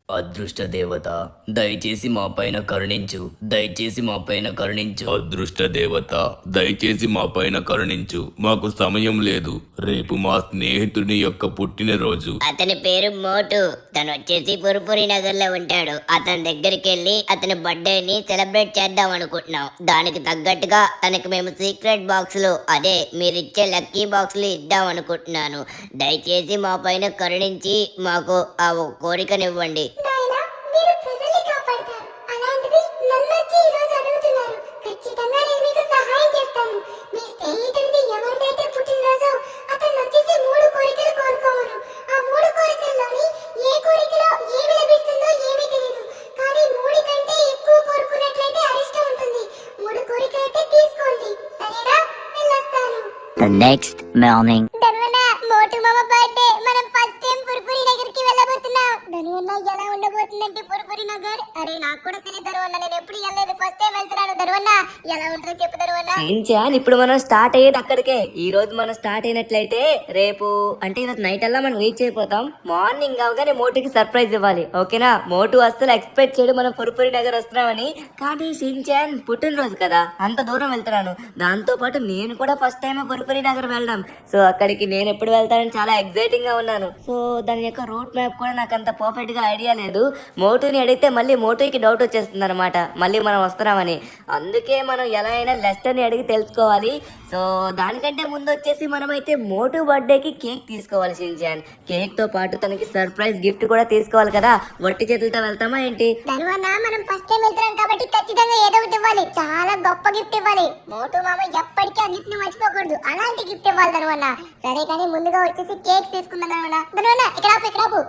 అదృష్ట దేవత, దయచేసి మా పైన కరుణించు. దయచేసి మా పైన కరుణించు. అదృష్ట దేవత, దయచేసి మా పైన కరుణించు. మాకు సమయం లేదు. రేపు మా స్నేహితుడి యొక్క పుట్టినరోజు. అతని పేరు మోటు. తను వచ్చేసి పురుపురి నగర్ లో ఉంటాడు. అతని దగ్గరికి వెళ్ళి అతని బర్త్డేని సెలబ్రేట్ చేద్దాం అనుకుంటున్నాం. దానికి తగ్గట్టుగా తనకి మేము సీక్రెట్ బాక్సులు, అదే మీరిచ్చే లక్కీ బాక్సులు ఇద్దాం అనుకుంటున్నాను. దయచేసి మా పైన కరుణించి మాకు ఆ కోరికనివ్వండి. నాయనా, మీరు ప్రజల్ని కాపాడతారు. అలాంటిది నన్నొచ్చి ఈ రోజు అడుగుతున్నారు. ఖచ్చితంగా నేను మీకు సహాయం చేస్తాను. మీ స్నేహితుడిది ఎవరిదైతే పుట్టినరోజో అతను వచ్చేసి 3 కోరికలు కోరుకోమను. ఆ 3 కోరికల్లోని ఏ కోరికలో ఏమి లభిస్తుందో ఏమీ తెలియదు. కానీ 3 కంటే ఎక్కువ కోరుకున్నట్లయితే అరిష్టం ఉంటుంది. 3 కోరికలైతే తీసుకోండి. సరేనా? వెళ్ళొస్తాను. The next morning. ధనువన్న, మోటు మామ బర్త్డే. మనం ఫస్ట్ టైం పురుపురి నగర్కి వెళ్ళబోతున్నాం. ధనువన్న, ఎలా ఉండబోతుందంటే పురుపురి నగర్? అరే నాకు కూడా తెలియదు ధనువన్న, నేను ఎప్పుడు వెళ్ళలేదు. ఫస్ట్ టైం వెళ్తున్నాను. ధనువన్న, ఎలా ఉంటుందో చెప్పు ధనువన్న. సించాన్, ఇప్పుడు మనం స్టార్ట్ అయ్యేది అక్కడికే. ఈ రోజు మనం స్టార్ట్ అయినట్లయితే రేపు అంటే ఈరోజు నైట్ అల్లా మనం రీచ్ అయిపోతాం. మార్నింగ్ అవగానే మోటుకి సర్ప్రైజ్ ఇవ్వాలి. ఓకేనా? మోటు అస్సలు ఎక్స్పెక్ట్ చేయడు మనం పురుపురి నగర్ వస్తున్నామని. కానీ సించాన్ పుట్టినరోజు కదా, అంత దూరం వెళ్తున్నాను. దాంతో పాటు నేను కూడా ఫస్ట్ టైం పురుపురి నగర్ వెళ్ళడం. సో అక్కడికి నేను ఎప్పుడు వెళ్తానని చాలా ఎక్సైటింగ్ గా ఉన్నాను. సో దాని యొక్క రూట్ మ్యాప్ కూడా నాకు అంత పర్ఫెక్ట్ గా ఐడియా లేదు. మోటుని అడిగితే మళ్ళీ మోటుకి డౌట్ వచ్చేస్తుంది అనమాట, మళ్ళీ మనం వస్తున్నామని. అందుకే మనం ఎలా అయినా లెస్టర్ ని అడిగి తెలుసుకోవాలి. సో దానికంటే ముందు వచ్చేసి మనమైతే మోటు బర్త్డేకి కేక్ తీసుకోవాలి షించాన్. కేక్ తో పాటు తనకి సర్ప్రైజ్ గిఫ్ట్ కూడా తీసుకోవాలి కదా. వట్టి చేతులతో వెళ్తామా ఏంటి? ధనువన్న, మనం ఫస్ట్ టైం వెళ్తున్నాం కాబట్టి ఖచ్చితంగా ఏదో ఒకటి ఇవ్వాలి. చాలా గొప్ప గిఫ్ట్ ఇవ్వాలి. మోటు మామ ఎప్పటికీ ఆ గిఫ్ట్ ని మర్చిపోకూడదు. అలాంటి గిఫ్ట్ ఇవ్వాలి ధనువన్న. సరే, కానీ ముందుగా వచ్చేసి కేక్ తీసుకుందాం ధనువన్న. ధనువన్న, ఇక్కడ ఆపు, ఇక్కడ ఆపు.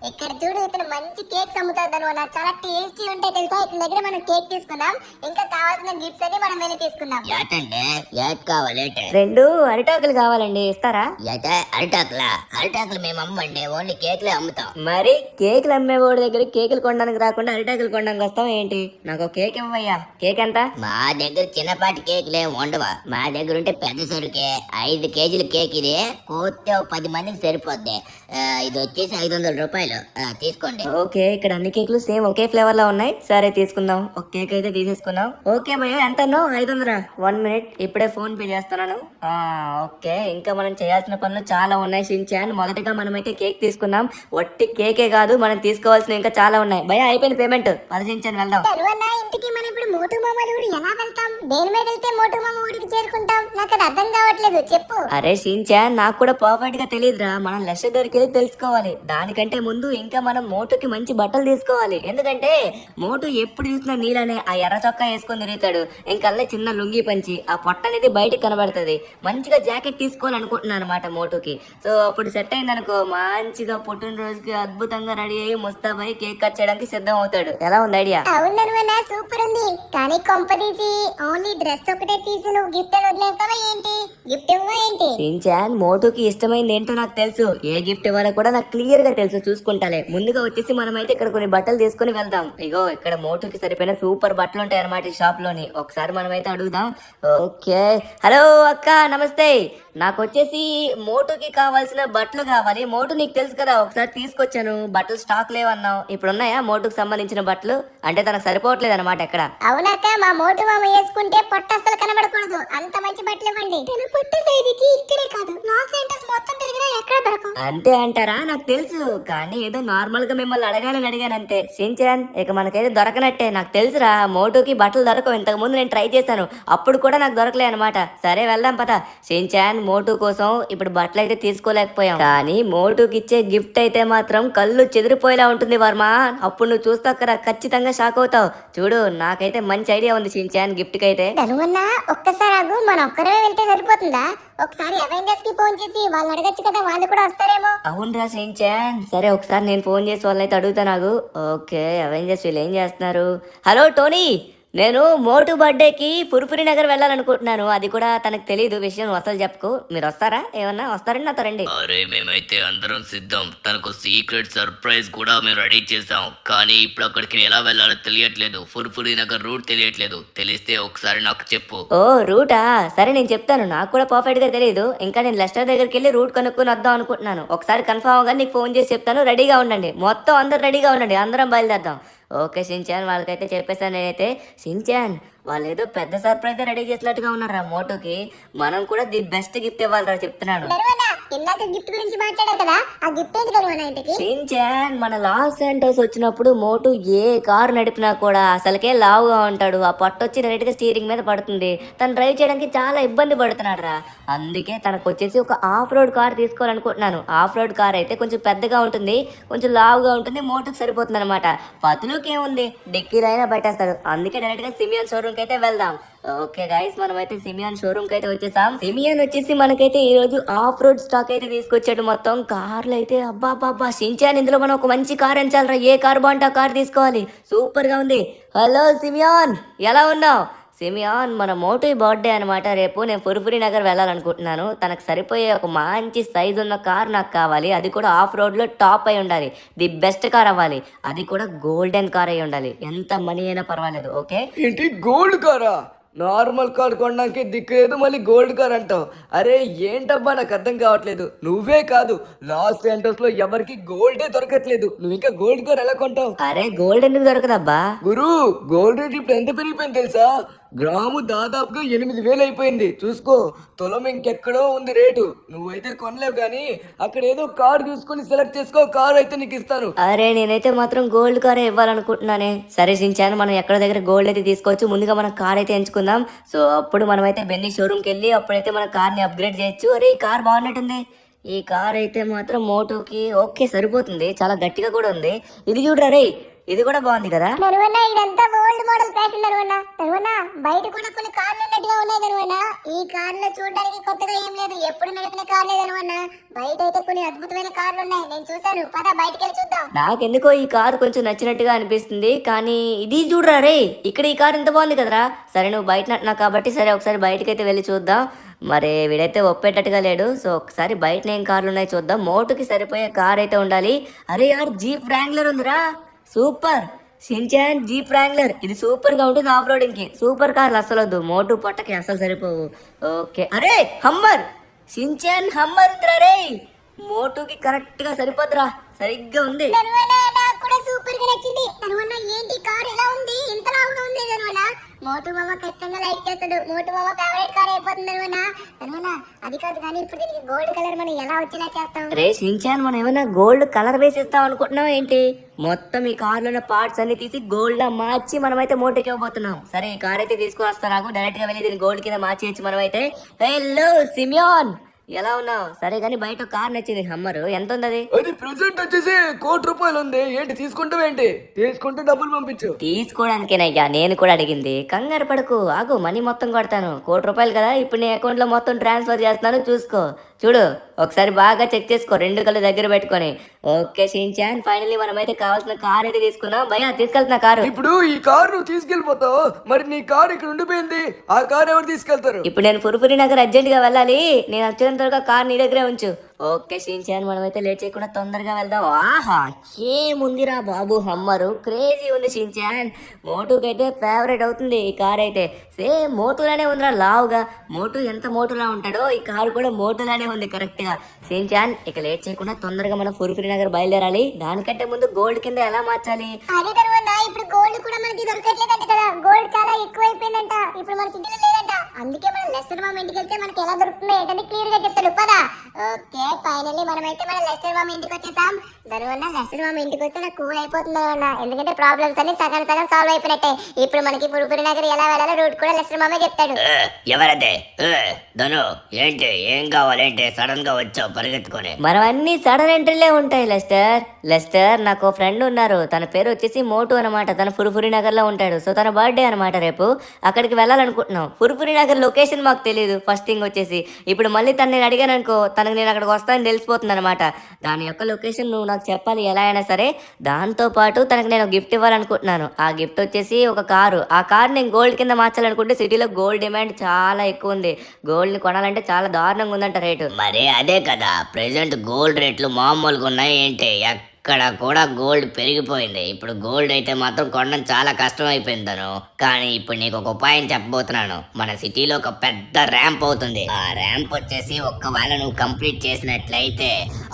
ఇక్కడ చూడు, ఇతను మంచి కేక్స్ అమ్ముతారు ధనువన్న. చాలా టేస్టీ ఉంటాయి తెలుసా. ఇతని దగ్గర మనం కేక్ తీసుకుందాం. ఇంకా కావాల్సిన గిఫ్ట్స్ అన్ని మనం వెళ్ళి తీసుకుందాం. ఏటంటే ఏట్ కావాలి? 2 అరిటాకులు కావాలండి, ఇస్తారా? ఏటే అరిటాకులా? అరిటాకులు మేము అమ్మండి, ఓన్లీ కేక్లే అమ్ముతాం. మరి కేకులు అమ్మేవాడి దగ్గర కేకులు కొనడానికి రాకుండా అరిటాకులు కొనడానికి వస్తావా ఏంటి? నాకు ఒక కేక్ ఇవ్వయ్యా. కేక్ ఎంత? మా దగ్గర చిన్నపాటి కేకులే ఉండవా. మా దగ్గర ఉంటే పెద్ద సరుకే. 5 కేజీల కేక్ ఇది. కోస్తే 10 మందికి సరిపోద్ది. ఇది వచ్చేసి 500 రూపాయలు. తీసుకోండి. ఓకే, ఇక్కడ అన్ని కేకులు సేమ్ ఒకే ఫ్లేవర్ లో ఉన్నాయి. సరే తీసుకుందాం. ఒక కేక్ అయితే తీసేసుకుందాం. ఓకే భయ్య, ఎంత 500. 1 మినిట్, ఇప్పుడే ఫోన్ పే చేస్తున్నాను. ఓకే, ఇంకా మనం చేయాల్సిన పనులు చాలా ఉన్నాయి షించాన్. మొదటగా మనమైతే కేక్ తీసుకున్నాం. వట్టి కేకే కాదు, మనం తీసుకోవాల్సిన ఇంకా చాలా ఉన్నాయి. భయ్య అయిపోయింది పేమెంట్. షించాన్ వెళ్దాం. ధనువన్న, ఇంటికి మనం ఇప్పుడు మోటు మామ ఊరు ఎలా వెళ్తాం? దేని మీద వెళ్తే మోటు మామ ఊరికి చేరుకుంటాం? నాకు అది అర్థం కావట్లేదు, చెప్పు. అరే షించాన్, నాకు కూడా పర్ఫెక్ట్ గా తెలియదురా. మనం లెస్ దగ్గరికి వెళ్ళి తెలుసుకోవాలి. దానికంటే ముందు ఇంకా మనం మోటుకి మంచి బట్టలు తీసుకోవాలి. ఎందుకంటే మోటు ఎప్పుడు చూసినా నీళ్ళనే ఆ ఎర్ర చొక్కా వేసుకొని తిరుగుతాడు. ఇంకా చిన్న లుంగి పంచి ఆ పొట్ట అనేది బయటికి కనబడుతుంది. మంచిగా జాకెట్ తీసుకోవాలి అనుకుంటున్నాను అనమాట మోటుకి. సో అప్పుడు సెట్ అయింది అనుకో, మంచిగా పుట్టినరోజుకి అద్భుతంగా రెడీ అయ్యి ముస్తాబై కేక్ కట్ చేయడానికి సిద్ధం అవుతాడు. ఎలా ఉంది ఐడియా? అవును ధనువన్న, సూపర్ ఉంది. కానీ కొంప తీసి ఓన్లీ డ్రెస్ ఒకటే తీసి నువ్వు గిఫ్ట్ అని వదిలేస్తావా ఏంటి? గిఫ్ట్ ఇవ్వవా ఏంటి? షించాన్, మోటుకి ఇష్టమైంది ఏంటో నాకు తెలుసు. ఏ గిఫ్ట్ ఇవ్వాలో కూడా నాకు క్లియర్ గా తెలుసు. చూసుకుంటాలే. ముందుగా వచ్చేసి మనమైతే ఇక్కడ కొన్ని బట్టలు తీసుకుని వెళ్దాం. ఇగో ఇక్కడ మోటుకి సరిపోయిన సూపర్ బట్టలు ఉంటాయి అనమాట ఈ షాప్ లోని. ఒకసారి మనమైతే అడుగుదాం. ఓకే, హలో అక్క, నమస్తే. నాకు వచ్చేసి మోటుకి కావాల్సిన బట్టలు కావాలి. మోటు నీకు తెలుసు కదా, ఒకసారి తీసుకొచ్చాను. బట్టలు స్టాక్ లేవన్నావు. ఇప్పుడు ఉన్నాయా మోటుకు సంబంధించిన బట్టలు? అంటే తనకు సరిపోవట్లేదు అనమాట ఎక్కడ. అవునక్క, మా మోటు మామ వేసుకుంటే పొట్ట అసలు కనబడకూడదు. అంత మంచి బట్టలు ఇవ్వండి. తన పొట్ట సైజుకి ఇక్కడే కాదు, లాస్ ఏంటస్ మొత్తం తిరిగినా ఎక్కడ దొరకవు. అంతే అంటారా? నాకు తెలుసు. కానీ ఏదో నార్మల్ గా మిమ్మల్ని అడగాలని అడిగాను అంతే. షించాన్, ఇక మనకైతే దొరకనట్టే. నాకు తెలుసురా, మోటుకి బట్టలు దొరకవు. ఇంతకు ముందు నేను ట్రై చేశాను, అప్పుడు కూడా నాకు దొరకలే అనమాట. సరే వెళ్దాం పద. షించాన్, మోటు కోసం ఇప్పుడు బట్టలు అయితే తీసుకోలేకపోయాం. కానీ మోటుకి ఇచ్చే గిఫ్ట్ అయితే మాత్రం కళ్ళు చెదిరిపోయేలా ఉంటుంది వర్మ. అప్పుడు నువ్వు చూస్తావు కదా, ఖచ్చితంగా షాక్ అవుతావు. చూడు, నాకైతే మంచి ఐడియా ఉంది షించాన్ గిఫ్ట్ కి అయితే. ధనువన్న, ఒక్కసారి ఆగు. మనం ఒక్కరే వెళ్తే సరిపోతుందా? ఒకసారి అవెంజర్స్ కి ఫోన్ చేసి వాళ్ళు అడగచ్చు కదా, వాళ్ళు కూడా వస్తారేమో. అవునరా షించాన్. సరే ఒకసారి నేను ఫోన్ చేసి వాళ్ళైతే అడుగుతా నాకు. ఓకే, అవెంజర్స్ వీళ్ళు ఏం చేస్తున్నారు? హలో టోనీ, నేను మోటు బర్త్డేకి ఫుర్ఫురి నగర్ వెళ్ళాలనుకుంటున్నాను. అది కూడా తనకు తెలియదు విషయం. నువ్వు అసలు చెప్పుకో. మీరు వస్తారా? ఏమన్నా వస్తారండి నాతో రండి. అరే మేమైతే అందరం సిద్ధం. తనకు సీక్రెట్ సర్ప్రైజ్ కూడా మేము రెడీ చేసాం. కానీ ఇప్పుడు అక్కడికి ఎలా వెళ్ళాలో తెలియట్లేదు. ఫుర్ఫురి నగర్ రూట్ తెలియట్లేదు. తెలిస్తే ఒకసారి నాకు చెప్పు. ఓ రూటా? సరే నేను చెప్తాను. నాకు కూడా పర్ఫెక్ట్ గా తెలియదు. ఇంకా నేను లెస్టర్ దగ్గరికి వెళ్ళి రూట్ కనుక్కొని వద్దాం అనుకుంటున్నాను. ఒకసారి కన్ఫర్మ్ అవగానే నీకు ఫోన్ చేసి చెప్తాను. రెడీగా ఉండండి. మొత్తం అందరు రెడీగా ఉండండి. అందరం బయలుదేరదాం. ఓకే షిన్చాన్, వాళ్ళకైతే చెప్పేసాను నేనైతే. షిన్చాన్, వాళ్ళు ఏదో పెద్ద సర్ప్రైజ్ రెడీ చేసినట్టుగా ఉన్నారా మోటోకి. మనం కూడా ది బెస్ట్ గిఫ్ట్ ఇవ్వాలరా చెప్తున్నాను. నర్వనా ఇందాక గిఫ్ట్ గురించి మాట్లాడావు కదా, ఆ గిఫ్ట్ ఏంటి నర్వనా ఇంటికి? షిన్చాన్, మన లాస్ శాంటోస్ వచ్చినప్పుడు మోటు ఏ కారు నడిపినా కూడా అసలుకే లావుగా ఉంటాడు. ఆ పట్టొచ్చి డైరెక్ట్ గా స్టీరింగ్ మీద పడుతుంది. తను డ్రైవ్ చేయడానికి చాలా ఇబ్బంది పడుతున్నాడు రా. అందుకే తనకు వచ్చేసి ఒక ఆఫ్ రోడ్ కార్ తీసుకోవాలనుకుంటున్నాను. ఆఫ్ రోడ్ కార్ అయితే కొంచెం పెద్దగా ఉంటుంది, కొంచెం లావుగా ఉంటుంది, మోటుకు సరిపోతుంది అనమాట. పతులుకి ఏముంది, డిక్కీలో అయినా పెట్టేస్తాడు. అందుకే డైరెక్ట్ గా సిమియన్ షోరూమ్ కి అయితే వెళ్దాం. ఓకే గైస్, మనమైతే సిమియన్ షోరూమ్ కి అయితే వచ్చేసాం. సిమియన్ వచ్చేసి మనకైతే ఈ రోజు ఆఫ్ రోడ్ స్టాక్ అయితే తీసుకొచ్చాడు. మొత్తం కార్లు అయితే అబ్బా షిన్చాన్, ఇందులో మనం ఒక మంచి కార్ ఎంచాలరా. ఏ కార్ బాగుంటే ఆ కార్ తీసుకోవాలి. సూపర్ గా ఉంది. హలో సిమియాన్, ఎలా ఉన్నావు? సిమియాన్, మన మోటు బర్త్డే అనమాట రేపు. నేను ఫుర్ఫురి నగర్ వెళ్ళాలనుకుంటున్నాను. తనకు సరిపోయే ఒక మంచి సైజు ఉన్న కార్ నాకు కావాలి. అది కూడా ఆఫ్ రోడ్లో టాప్ అయి ఉండాలి. ది బెస్ట్ కార్ అవ్వాలి. అది కూడా గోల్డెన్ కార్ అయి ఉండాలి. ఎంత మనీ అయినా పర్వాలేదు. ఓకే. ఏంటి గోల్డ్ కారా? నార్మల్ కార్ కొనడానికి దిక్కు లేదు, మళ్ళీ గోల్డ్ కార్ అంటావు. అరే ఏంటబ్బా, నాకు అర్థం కావట్లేదు. నువ్వే కాదు, లాస్ సెంటర్స్ లో ఎవరికి గోల్డే దొరకట్లేదు. నువ్వు ఇంకా గోల్డ్ కార్ ఎలా కొంటావు? అరే గోల్డ్ ఎందుకు దొరకదబ్బా? గురు, గోల్డ్ రేట్ ఇప్పుడు ఎంత పెరిగిపోయింది తెలుసా? గ్రాము దాదాపుగా 8,000 అయిపోయింది. చూసుకో, తులం ఇంకెక్కడో ఉంది రేటు. నువ్వైతే కొనలేవు, కానీ అక్కడ ఏదో కార్ చూసుకొని సెలెక్ట్ చేసుకో. కార్ అయితే నీకు ఇస్తాను. అరే నేనైతే మాత్రం గోల్డ్ కారే ఇవ్వాలనుకుంటున్నానే. సరే షిన్చాన్, మనం ఎక్కడ దగ్గర గోల్డ్ అయితే తీసుకోవచ్చు. ముందుగా మనం కార్ అయితే ఎంచుకుందాం. సో అప్పుడు మనం అయితే బెన్నీ షోరూమ్కి వెళ్ళి అప్పుడైతే మన కార్ని అప్గ్రేడ్ చేయొచ్చు. అరే ఈ కార్ బాగున్నట్టుంది. ఈ కార్ అయితే మాత్రం మోటోకి ఓకే సరిపోతుంది. చాలా గట్టిగా కూడా ఉంది. ఇది చూడరా రే, ఇది కూడా బాగుంది కదా. నర్వనా ఇదంతా ఓల్డ్ మోడల్ ఫ్యాషన్ నర్వనా. నర్వనా బయట కూడా కొన్ని కార్లు ఉన్నట్టుగా ఉన్నాయి నర్వనా. ఈ కార్లో చూడడానికి కొత్తగా ఏం లేదు, ఎప్పుడు నడిపిన కార్లే నర్వనా. బయట అయితే కొన్ని అద్భుతమైన కార్లు ఉన్నాయి, నేను చూసాను. పద బయటికి వెళ్ళి చూద్దాం. నాకెందుకో ఈ కార్ కొంచెం నచ్చినట్టుగా అనిపిస్తుంది. కానీ ఇది చూడరా రే, ఇక్కడ ఈ కార్ ఎంత బాగుంది కదరా. సరే నువ్వు బయట నట్టినా కాబట్టి సరే ఒకసారి బయటకైతే వెళ్ళి చూద్దాం. మరి వీడైతే ఒప్పేటట్టుగా లేడు. సో ఒకసారి బయట ఏం కార్లు ఉన్నాయి చూద్దాం. మోటుకి సరిపోయే కార్ అయితే ఉండాలి. అరే యార్, జీప్ వ్రాంగ్లర్ ఉందిరా. సూపర్ షిన్చాన్, జీప్ వ్రాంగ్లర్ ఇది సూపర్ గా ఉంటుంది ఆఫ్ రోడింగ్ కి. సూపర్ కార్లు అసలు వద్దు, మోటు పొట్టకి అసలు సరిపోవు. ఓకే. అరే హమ్మర్, షిన్చాన్ హమ్మర్ ఉందిరా రే. మోటుకి కరెక్ట్ గా సరిపోద్దురా, సరిగ్గా ఉంది. నర్వనా నాకు కూడా సూపర్ గా నచ్చింది. నర్వనా ఏంటి కార్ ఎలా ఉంది, ఇంత లావుగా ఉంది నర్వనా. మోటు మామ ఖచ్చితంగా లైక్ చేస్తాడు. మోటు మామ ఫేవరెట్ కార్ అయిపోతుంది నర్వనా. నర్వనా అది కాదు, కానీ ఇప్పుడు దీనికి గోల్డ్ కలర్ మనం ఎలా వచ్చేలా చేస్తాం? రే షిన్చాన్, మనం ఏమైనా గోల్డ్ కలర్ వేసిస్తాం అనుకుంటున్నాం ఏంటి? మొత్తం ఈ కార్లో ఉన్న పార్ట్స్ అన్ని తీసి గోల్డ్ లా మార్చి మనమైతే మోటోకి ఇవ్వబోతున్నాం. సరే ఈ కార్ అయితే తీసుకుని వస్తా. నాకు డైరెక్ట్ గా వెళ్ళి దీన్ని గోల్డ్ కింద మార్చేయచ్చు మనమైతే. హలో సిమియాన్, ఎలా ఉన్నావు? సరే కానీ బయట కార్ నచ్చింది హమ్మర్. ఎంత ఉంది అది? అది ప్రెసెంట్ వచ్చేసి ₹1,00,000 ఉంది. ఏంటి తీసుకుంటావేంటి? తీసుకుంటే డబ్బులు పంపించు. తీసుకోవడానికేనయ్యా నేను కూడా అడిగింది. కంగారు పడకు, ఆగు, మనీ మొత్తం కొడతాను. ₹1,00,000 కదా, ఇప్పుడు నీ అకౌంట్ లో మొత్తం ట్రాన్స్ఫర్ చేస్తాను. చూసుకో, చూడు ఒకసారి బాగా చెక్ చేసుకో, 2 కళ్ళు దగ్గర పెట్టుకొని. ఓకే షిన్చాన్, ఫైనల్లీ మనమైతే కావాల్సిన కార్ అయితే తీసుకున్నాం. భయ్యా తీసుకెళ్తున్నా కారు. ఇప్పుడు ఈ కార్ నువ్వు తీసుకెళ్లిపోతావు, మరి నీ కార్ ఇక్కడ ఉండిపోయింది. ఆ కార్ ఎవరు తీసుకెళ్తారు? ఇప్పుడు నేను ఫుర్ఫురి నగర్ అర్జెంట్ గా వెళ్ళాలి. నేను వచ్చినంత వరకు కార్ నీ దగ్గరే ఉంచు. ఓకే షిన్చాన్, మనమైతే లేట్ చేయకుండా తొందరగా వెళ్దాం. ఆహా ఏముందిరా బాబు, హమ్మరు క్రేజీ ఉంది షిన్చాన్. మోటుకి అయితే ఫేవరెట్ అవుతుంది ఈ కార్ అయితే. సేమ్ మోటులానే ఉందిరా లావుగా. మోటు ఎంత మోటులా ఉంటాడో ఈ కారు కూడా మోటులానే ఉంది కరెక్ట్ గా. షిన్చాన్ ఇక లేట్ చేయకుండా తొందరగా మనం ఫుర్ఫురి నగర్ బయలుదేరాలి. దానికంటే ముందు గోల్డ్ కింద ఎలా మార్చాలి? అదే నర్వనా, ఇప్పుడు గోల్డ్ కూడా మనకి దొరకట్లేదంట కదా. గోల్డ్ చాలా ఎక్కువైపోయిందంట, ఇప్పుడు మన సిటీలో లేదంట. అందుకే మనం లెస్టర్ మామ ఇంటికి వెళ్తే మనకి ఎలా దొరుకుతుందో ఏంటంటే క్లియర్ గా చెప్తాడు. పదా. ఓకే ఫైనల్లీ మనమైతే మన లెస్టర్ మామ ఇంటికి వచ్చేసాం. దానివల్ల లెస్టర్ మామ ఇంటికి వస్తే నాకు కూల్ అయిపోతుంది అన్న, ఎందుకంటే ప్రాబ్లమ్స్ అన్ని సగం సగం సాల్వ్ అయిపోయినట్టే. ఇప్పుడు మనకి ఫుర్ఫురి నగర్ ఎలా వెళ్ళాలో రూట్ కూడా లెస్టర్ మామే చెప్తాడు. ఎవరదే? ధను, ఏంటి ఏం కావాలేంటి సడన్ గా వచ్చావు పరిగెత్తుకొని? మనం అన్ని సడన్ ఎంట్రీలే ఉంటాయి లెస్టర్. లెస్టర్, నాకు ఫ్రెండ్ ఉన్నారు. తన పేరు వచ్చేసి మోటు అనమాట. తన ఫుర్ఫురి నగర్ లో ఉంటాడు. సో తన బర్త్డే అనమాట రేపు. అక్కడికి వెళ్ళాలనుకుంటున్నాం. ఫుర్ఫురి నగర్ లొకేషన్ మాకు తెలియదు ఫస్ట్ థింగ్ వచ్చేసి. ఇప్పుడు మళ్ళీ తను నేను అడిగాను అనుకో, తనకు నేను అక్కడికి వస్తానని తెలిసిపోతుంది అనమాట. దాని యొక్క లొకేషన్ నువ్వు నాకు చెప్పాలి ఎలా అయినా సరే. దాంతోపాటు తనకు నేను గిఫ్ట్ ఇవ్వాలనుకుంటున్నాను. ఆ గిఫ్ట్ వచ్చేసి ఒక కారు. ఆ కారు నేను గోల్డ్ కింద మార్చాలనుకుంటే సిటీలో గోల్డ్ డిమాండ్ చాలా ఎక్కువ ఉంది. గోల్డ్ని కొనాలంటే చాలా దారుణంగా ఉందంట రేటు. మరి అదే కదా, ప్రెసెంట్ గోల్డ్ రేట్లు మామూలుగా ఉన్నాయి ఏంటి, ఎక్కడ కూడా గోల్డ్ పెరిగిపోయింది. ఇప్పుడు గోల్డ్ అయితే మాత్రం కొనడం చాలా కష్టం అయిపోయింది తను. కానీ ఇప్పుడు నీకు ఒక ఉపాయం చెప్పబోతున్నాను. మన సిటీలో ఒక పెద్ద ర్యాంప్ అవుతుంది. ఆ ర్యాంప్ వచ్చేసి ఒక్కవేళ నువ్వు కంప్లీట్ చేసినట్లయితే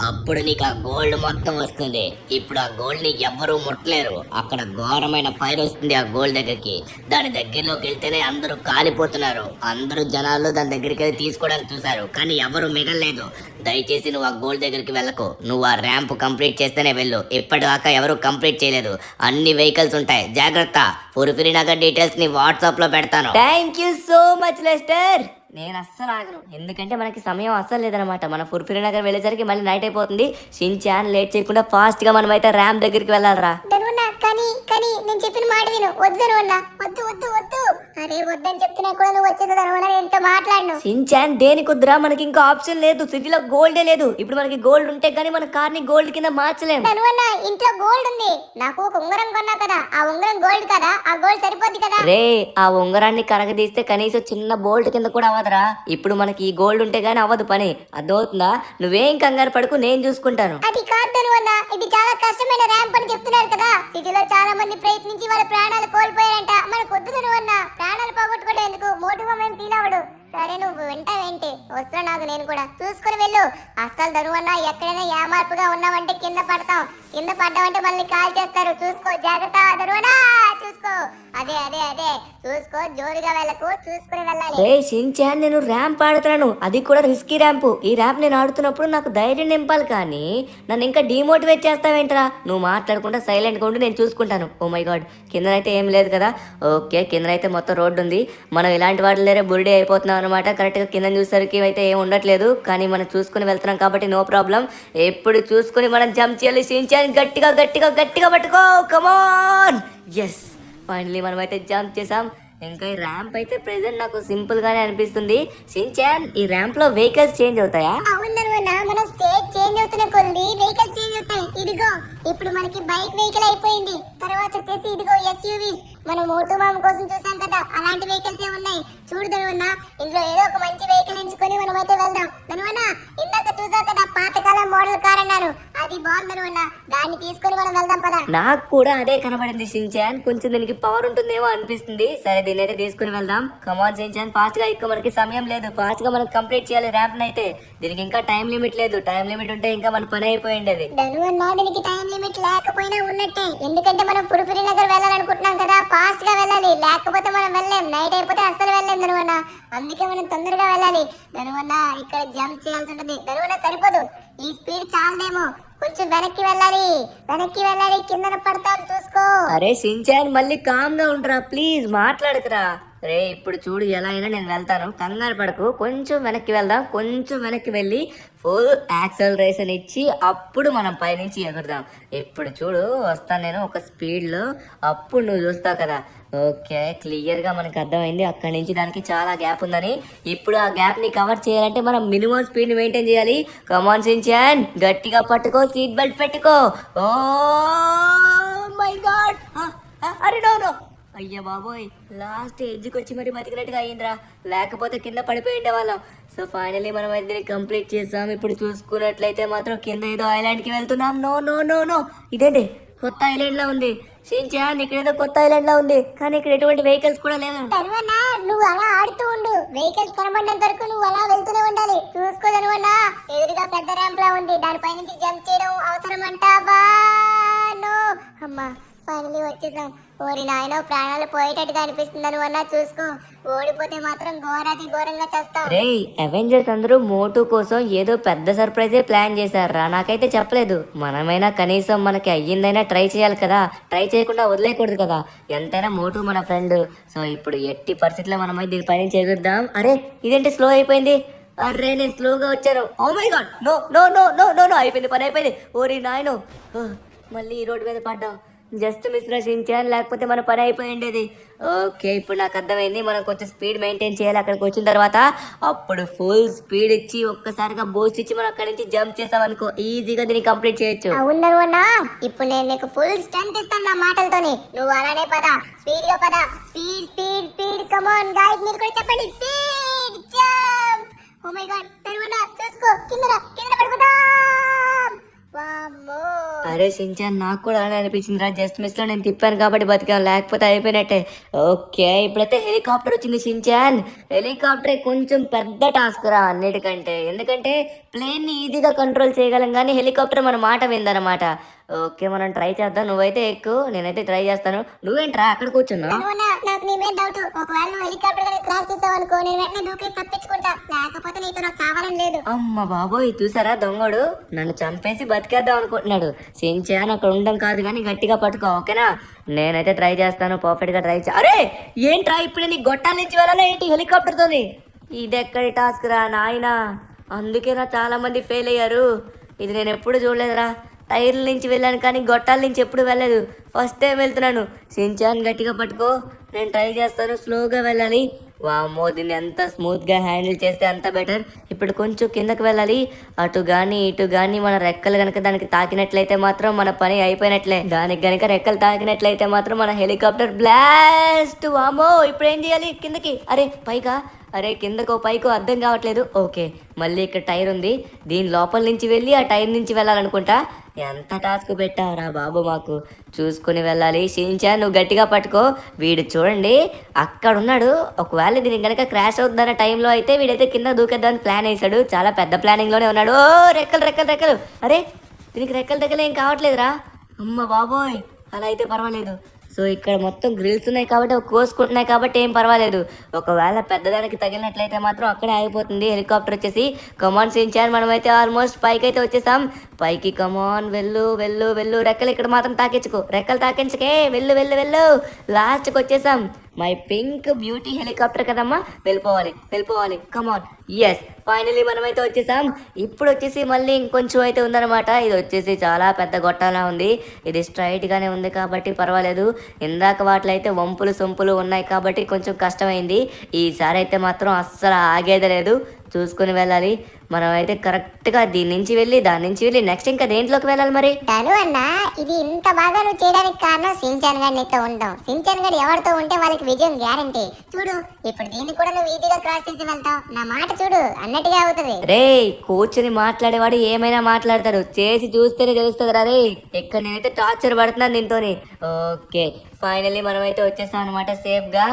అప్పుడు నీకు ఆ గోల్డ్ మొత్తం వస్తుంది. ఇప్పుడు ఆ గోల్డ్ ని ఎవ్వరూ ముట్టలేరు. అక్కడ ఘోరమైన ఫైర్ వస్తుంది ఆ గోల్డ్ దగ్గరికి. దాని దగ్గరలోకి వెళ్తేనే అందరూ కాలిపోతున్నారు. అందరూ జనాలు దాని దగ్గరికి వెళ్ళి తీసుకోవడానికి చూసారు, కానీ ఎవరు మిగలలేదు. దయచేసి నువ్వు ఆ గోల్డ్ దగ్గరికి వెళ్ళకు. నువ్వు ఆ ర్యాంప్ కంప్లీట్ చేస్తేనే వెళ్ళు. ఇప్పటిదాకా ఎవరు కంప్లీట్ చేయలేదు. అన్ని వెహికల్స్ ఉంటాయి, జాగ్రత్త. ఫుర్ఫిరి నగర్ డీటెయిల్స్ ని వాట్సాప్ లో పెడతాను. Thank you so much Lester. నేను అస్సలు ఆగను, ఎందుకంటే మనకి సమయం అస్సలు లేదనమాట. మన ఫుర్ఫిరి నగర్ వెళ్ళేసరికి మళ్ళీ నైట్ అయిపోతుంది. షిన్చాన్ లేట్ చేయకుండా ఫాస్ట్ గా మనం అయితే ర్యాంప్ దగ్గరికి వెళ్ళాలరా. ధనువన్న కానీ నేను చెప్పిన మాట విను. వద్దు ధనువన్న, వద్దు వద్దు వద్దు. అరే వద్దని చెప్తున్నా కూడా నువ్వు వచ్చేది ధనువన్న, నేను ఎంతో మాట్లాడను. షిన్చాన్ దేనికి వద్దురా, మనకి ఇంకా ఆప్షన్ లేదు. సిటీలో గోల్డే లేదు. ఇప్పుడు మనకి గోల్డ్ ఉంటే గానీ మన కార్ ని గోల్డ్ కింద మార్చలేం. ధనువన్న ఇంట్లో గోల్డ్ ఉంది. నాకు ఒక ఉంగరం కొన్నా కదా, ఆ ఉంగరం గోల్డ్ కదా, ఆ గోల్డ్ సరిపోద్ది కదా. రే, ఆ ఉంగరాన్ని కరగదీస్తే కనీసం చిన్న బోల్ట్ కింద కూడా అవ్వదురా. ఇప్పుడు మనకి ఈ గోల్డ్ ఉంటే గానీ అవ్వదు పని, అర్థమవుతుందా? నువ్వేం కంగారు పడుకు, నేను చూసుకుంటాను. అది కాదు ధనువన్న, ఇది చాలా కష్టమైన ర్యాంప్ అని చెప్తున్నారు కదా. సిటీలో చాలా మంది ప్రయత్నించి వాళ్ళ ప్రాణాలు కోల్పోయారంట. మనకు వద్దు ధనువన్న, ప్రాణాలు పోగొట్టుకోవడం ఎందుకు, మోటుగా మేము ఫీల్ అవ్వడు. సరే నువ్వు వింటావేంటి, వస్తున్నా నాకు, నేను కూడా చూసుకుని వెళ్ళు. అస్సలు ధనువన్న ఎక్కడైనా ఏమార్పుగా ఉన్నావంటే కింద పడతాం. కింద పడ్డామంటే మళ్ళీ కాల్ చేస్తారు. చూసుకో, జాగ్రత్త ధనువన్న, చూసుకో. అదే అదే అదే చూసుకో, జోరుగా వెళ్ళకు, చూసుకుని వెళ్ళాలి. రే షిన్చాన్, నేను ర్యాంప్ ఆడుతున్నాను, అది కూడా రిస్కీ ర్యాంప్. ఈ ర్యాంప్ నేను ఆడుతున్నప్పుడు నాకు ధైర్యం నింపాలి, కానీ నన్ను ఇంకా డిమోటివేట్ చేస్తావేంట్రా? నువ్వు మాట్లాడకుండా సైలెంట్గా ఉండి నేను చూసుకుంటాను. ఓ మై గాడ్, కిందనైతే ఏం లేదు కదా. ఓకే, కిందనైతే మొత్తం రోడ్డు ఉంది. మనం ఇలాంటి వాటి లేరే బురిడి అయిపోతున్నాం అనమాట. కరెక్ట్గా కింద చూసరికి అయితే ఏం ఉండట్లేదు, కానీ మనం చూసుకుని వెళ్తున్నాం కాబట్టి నో ప్రాబ్లం. ఎప్పుడు చూసుకుని మనం జంప్ చేయాలి. షిన్చాన్ గట్టిగా గట్టిగా గట్టిగా పట్టుకో, కమాన్. ఎస్, ఫైనలీ మనం అయితే జంప్ చేసాం. ఇంకా ఈ ర్యాంప్ అయితే ప్రెసెంట్ నాకు సింపుల్ గానే అనిపిస్తుంది. షిన్చాన్, ఈ ర్యాంప్ లో వెహికల్స్ చేంజ్ అవుతాయా? అవునన్నా, మన స్టేట్ చేంజ్ అవుతున్న కొద్ది వెహికల్స్ చేంజ్ అవుతాయి. ఇదిగో ఇప్పుడు మనకి బైక్ వెహికల్ అయిపోయింది. తర్వాత వచ్చేసి ఇదిగో ఎస్యూవీస్. మనం మోటు మామ కోసం చూసాం కదా, అలాంటి వెహికల్స్ ఏ ఉన్నాయి. చూడు ధనువన్న, ఇందులో ఏదో ఒక మంచి వెహికల్ ఎంచుకొని మనం అయితే వెళ్దాం. ధనువన్న, ఇందాక చూసావు కదా పాతకాలం మోడల్ కార్ అన్నారు, అది బాగుంది ధనువన్న, దాన్ని తీసుకొని మనం వెళ్దాం పదా. నాకు కూడా అదే కనబడింది షిన్చాన్. కొంచెం దీనికి పవర్ ఉంటుందేమో అనిపిస్తుంది. సరే, దీన్ని అయితే తీసుకుని వెళ్దాం. కమాన్ షిన్చాన్, ఫాస్ట్ గా. ఇంకా మనకి సమయం లేదు, ఫాస్ట్ గా మనం కంప్లీట్ చేయాలి ర్యాంప్ అయితే. దీనికి ఇంకా టైం లిమిట్ లేదు. టైం లిమిట్ ఉంటే ఇంకా మన పని అయిపోయింది. ధనువన్న, దీనికి టైం లిమిట్ లేకపోయినా ఉన్నట్టే, ఎందుకంటే మనం ఫుర్ఫిరి నగర్ వెళ్ళాలనుకుంటున్నాం కదా, ఫాస్ట్ గా వెళ్ళాలి. లేకపోతే మనం వెళ్ళలేం, నైట్ అయిపోతే అస్సలు వెళ్ళలేం ధనువన్న. అందుకే మనం తొందరగా వెళ్ళాలి ధనువన్న. ఇక్కడ జంప్ చేయాల్సి ఉంటుంది ధనువన్న, సరిపోదు, ఈ స్పీడ్ చాలదేమో. కొంచెం వెనక్కి వెళ్ళాలి, వెనక్కి వెళ్ళాలి, కిందన పడతాం, చూసుకో. అరే షిన్చాన్, మళ్ళీ కామ్ గా ఉండరా ప్లీజ్, మాట్లాడకురా. రే, ఇప్పుడు చూడు, ఎలా అయినా నేను వెళ్తాను, కంగారు పడకు. కొంచెం వెనక్కి వెళ్దాం. కొంచెం వెనక్కి వెళ్ళి ఫుల్ యాక్సలరేషన్ ఇచ్చి అప్పుడు మనం పైనుంచి ఎగురుదాం. ఇప్పుడు చూడు, వస్తాను నేను ఒక స్పీడ్లో, అప్పుడు నువ్వు చూస్తావు కదా. ఓకే, క్లియర్గా మనకు అర్థమైంది అక్కడి నుంచి దానికి చాలా గ్యాప్ ఉందని. ఇప్పుడు ఆ గ్యాప్ని కవర్ చేయాలంటే మనం మినిమం స్పీడ్ని మెయింటైన్ చేయాలి. కమాన్ షిన్చాన్, గట్టిగా పట్టుకో, సీట్ బెల్ట్ పెట్టుకో. ఓ మై గాడ్, అరే నో నో, అయ్యా బాబోయ్, లాస్ట్ ఎడ్జ్కి వచ్చి మరి బతికినట్టుగా అయ్యిందిరా, లేకపోతే కింద పడిపోయి ఉండే వాళ్ళం. సో ఫైనలీ మనం అయితే కంప్లీట్ చేసాం. ఇప్పుడు చూసుకున్నట్లయితే మాత్రం కింద ఏదో ఐలాండ్కి వెళ్తున్నాం. నో నో నో నో, ఇదేంటి కొత్త ఐలాండ్ లా ఉంది షిన్చాన్, ఇక్కడ ఏదో కొత్త ఐలాండ్ లా ఉంది, కానీ ఇక్కడ ఎటువంటి వెహికల్స్ కూడా లేదు. ధనువన్న, నువ్వు అలా ఆడుతూ ఉండు, వెహికల్స్ కనబడినంత వరకు నువ్వు అలా వెళ్తూనే ఉండాలి. చూసుకో ధనువన్న, ఎదురుగా పెద్ద ర్యాంప్ లా ఉంది, దానిపై నుంచి జంప్ చేయడం అవసరం అంటావా? నో, అమ్మా ఫైనలీ వచ్చేసాం. ఓరి నాయనో, ప్రాణాలు పోయేటట్టుగా అనిపిస్తుంది ధనువన్న, చూసుకో. ఓడిపోతే మాత్రం ఘోరాతి ఘోరంగా చేస్తాం. రే, అవెంజర్స్ అందరూ మోటు కోసం ఏదో పెద్ద సర్ప్రైజే ప్లాన్ చేశారా, నాకైతే చెప్పలేదు. మనమైనా కనీసం మనకి అయ్యిందైనా ట్రై చేయాలి కదా, ట్రై చేయకుండా వదిలేయకూడదు కదా. ఎంతైనా మోటు మన ఫ్రెండ్. సో ఇప్పుడు ఎట్టి పరిస్థితుల్లో మనమై దీనిపై నుంచి ఎగురుదాం. అరే, ఇదేంటి స్లో అయిపోయింది? అరే, నేను స్లోగా వచ్చాను. Oh my god, no no no no no no, అయిపోయింది, పని అయిపోయింది. ఓరి నాయనో, మళ్ళీ ఈ రోడ్డు మీద పడ్డాం. జస్ట్ మిస్ రచించాను, లేకపోతే మన పని అయిపోయి ఉండేది. ఓకే, ఇప్పుడు నాకు అర్థమైంది. మనం కొంచెం స్పీడ్ మెయింటైన్ చేయాలి. అక్కడికి వచ్చిన తర్వాత అప్పుడు ఫుల్ స్పీడ్ ఇచ్చి ఒక్కసారిగా బూస్ట్ ఇచ్చి మనం అక్కడి నుంచి జంప్ చేసాం అనుకో, ఈజీగా దీన్ని కంప్లీట్ చేయొచ్చు. అవును అన్నా, ఇప్పుడు నేను నీకు ఫుల్ స్ట్రెంత్ ఇస్తాను నా మాటలతోని. నువ్వు అలానే పద, స్పీడ్ గా పద. Speed speed speed, come on guys, మీరు కూడా చెప్పండి speed jump. Oh my god, తరువనా చూసుకో, కింద పడిపోతాం. వామ్మో. అరే సించాన్, నాకు కూడా అలానే అనిపించింది రా. జస్ట్ మిస్ లో నేను తిప్పాను కాబట్టి బతికాను, లేకపోతే అయిపోయినట్టే. ఓకే, ఇప్పుడైతే హెలికాప్టర్ వచ్చింది సించాన్. హెలికాప్టర్ కొంచెం పెద్ద టాస్క్ రా అన్నిటికంటే, ఎందుకంటే ప్లేన్ ని ఈజీగా కంట్రోల్ చేయగలం కానీ హెలికాప్టర్ మన మాట విందనమాట. ఓకే, మనం ట్రై చేద్దాం. నువ్వైతే ఎక్కువ, నేనైతే ట్రై చేస్తాను. నువ్వేంట్రా అక్కడ కూర్చున్నావు? తరువనా, నాకు నీ మీద డౌట్. ఒకవేళ నువ్వు హెలికాప్టర్ కానీ క్రాష్ చేసావు అనుకో, నేను వెంటనే దూకి తప్పించుకుంటా. లేకపోతే నీతో నాకు కావాలని లేదు. అమ్మ బాబోయ్, చూసారా దొంగడు నన్ను చంపేసి బతికేద్దాం అనుకుంటున్నాడు. సించాన్ అక్కడ ఉండడం కాదు కానీ గట్టిగా పట్టుకో, ఓకేనా? నేనైతే ట్రై చేస్తాను, పర్ఫెక్ట్ గా ట్రై అరే ఏంట్రా, ఇప్పుడు నీ గొట్టాల నుంచి వెళ్ళాలా ఏంటి హెలికాప్టర్ తోని? ఇది ఎక్కడి టాస్క్ రా నాయనా, అందుకేనా చాలా మంది ఫెయిల్ అయ్యారు. ఇది నేను ఎప్పుడు చూడలేదురా. టైర్ల నుంచి వెళ్ళాను కానీ గొట్టాల నుంచి ఎప్పుడు వెళ్ళలేదు, ఫస్ట్ టైం వెళ్తున్నాను. సించాన్ గట్టిగా పట్టుకో, నేను ట్రై చేస్తాను. స్లోగా వెళ్ళాలి. వామ్మో, దీన్ని ఎంత స్మూత్గా హ్యాండిల్ చేస్తే అంత బెటర్. ఇప్పుడు కొంచెం కిందకి వెళ్ళాలి. అటు కానీ ఇటు కానీ మన రెక్కలు కనుక దానికి తాకినట్లయితే మాత్రం మన పని అయిపోయినట్లే. దానికి కనుక రెక్కలు తాకినట్లయితే మాత్రం మన హెలికాప్టర్ బ్లాస్ట్. వామ్మో, ఇప్పుడు ఏం చేయాలి? కిందకి, అరే పైగా, అరే కిందకో పైకో అర్థం కావట్లేదు. ఓకే, మళ్ళీ ఇక్కడ టైర్ ఉంది, దీని లోపల నుంచి వెళ్ళి ఆ టైర్ నుంచి వెళ్ళాలనుకుంటా. ఎంత టాస్క్ పెట్టారా బాబు మాకు, చూసుకుని వెళ్ళాలి. షించాన్ నువ్వు గట్టిగా పట్టుకో. వీడు చూడండి అక్కడ ఉన్నాడు. ఒకవేళ దీనికి కనుక క్రాష్ అవుతుందన్న టైంలో అయితే వీడైతే కింద దూకేద్దామని ప్లాన్ వేసాడు. చాలా పెద్ద ప్లానింగ్ లోనే ఉన్నాడు. ఓ రెక్కలు రెక్కలు రెక్కలు, అరే దీనికి రెక్కలు దగ్గర ఏం కావట్లేదురా. అమ్మ బాబోయ్, అలా అయితే పర్వాలేదు. సో ఇక్కడ మొత్తం గ్రిల్స్ ఉన్నాయి కాబట్టి కోసుకుంటున్నాయి కాబట్టి ఏం పర్వాలేదు. ఒకవేళ పెద్దదానికి తగిలినట్లయితే మాత్రం అక్కడే ఆగిపోతుంది హెలికాప్టర్ వచ్చేసి. కమాన్ సించాన్, మనమైతే ఆల్మోస్ట్ పైకి అయితే వచ్చేసాం. పైకి కమాన్, వెళ్ళు వెళ్ళు వెళ్ళు. రెక్కలు ఇక్కడ మాత్రం తాకించుకో, రెక్కలు తాకించకే, వెళ్ళు వెళ్ళు వెళ్ళు. లాస్ట్కి వచ్చేసాం. మై పింక్ బ్యూటీ హెలికాప్టర్ కదమ్మా, వెళ్ళిపోవాలి వెళ్ళిపోవాలి. కమాన్, ఎస్ ఫైనలీ మనమైతే వచ్చేసాం. ఇప్పుడు వచ్చేసి మళ్ళీ ఇంకొంచెం అయితే ఉందన్నమాట. ఇది వచ్చేసి చాలా పెద్ద గొట్టాలా ఉంది. ఇది స్ట్రైట్ గానే ఉంది కాబట్టి పర్వాలేదు. ఇందాక వాటిలో అయితే వంపులు సొంపులు ఉన్నాయి కాబట్టి కొంచెం కష్టమైంది. ఈసారి అయితే మాత్రం అస్సలు ఆగేదే లేదు, చూసుకుని వెళ్ళాలి. మనం అయితే కరెక్ట్ గా దీని నుంచి వెళ్ళి దాని నుంచి వెళ్ళి నెక్స్ట్ ఇంకా దేంట్లోకి వెళ్ళాలి మరి? తను అన్నా, ఇది ఇంత బాగా నువ్వు చేయడానికి కారణం సించాన్ గారి నీతో ఉంటాం. సించాన్ గారు ఎవరితో ఉంటే వాళ్ళకి విజయం గ్యారంటీ. చూడు, ఇప్పుడు దీన్ని కూడా నువ్వు ఈజీగా క్రాస్ చేసి వెళ్తావు. నా మాట చూడు, అన్నట్టుగా అవుతుంది. రే, కూర్చుని మాట్లాడేవాడు ఏమైనా మాట్లాడతాడు, చేసి చూస్తేనే తెలుస్తుంది రా. రే, ఇక్కడ నేనైతే టార్చర్ పడుతున్నాను దీంతోని. ఓకే, ఫైనల్లీ మనమైతే వచ్చేస్తాం అనమాట సేఫ్ గా.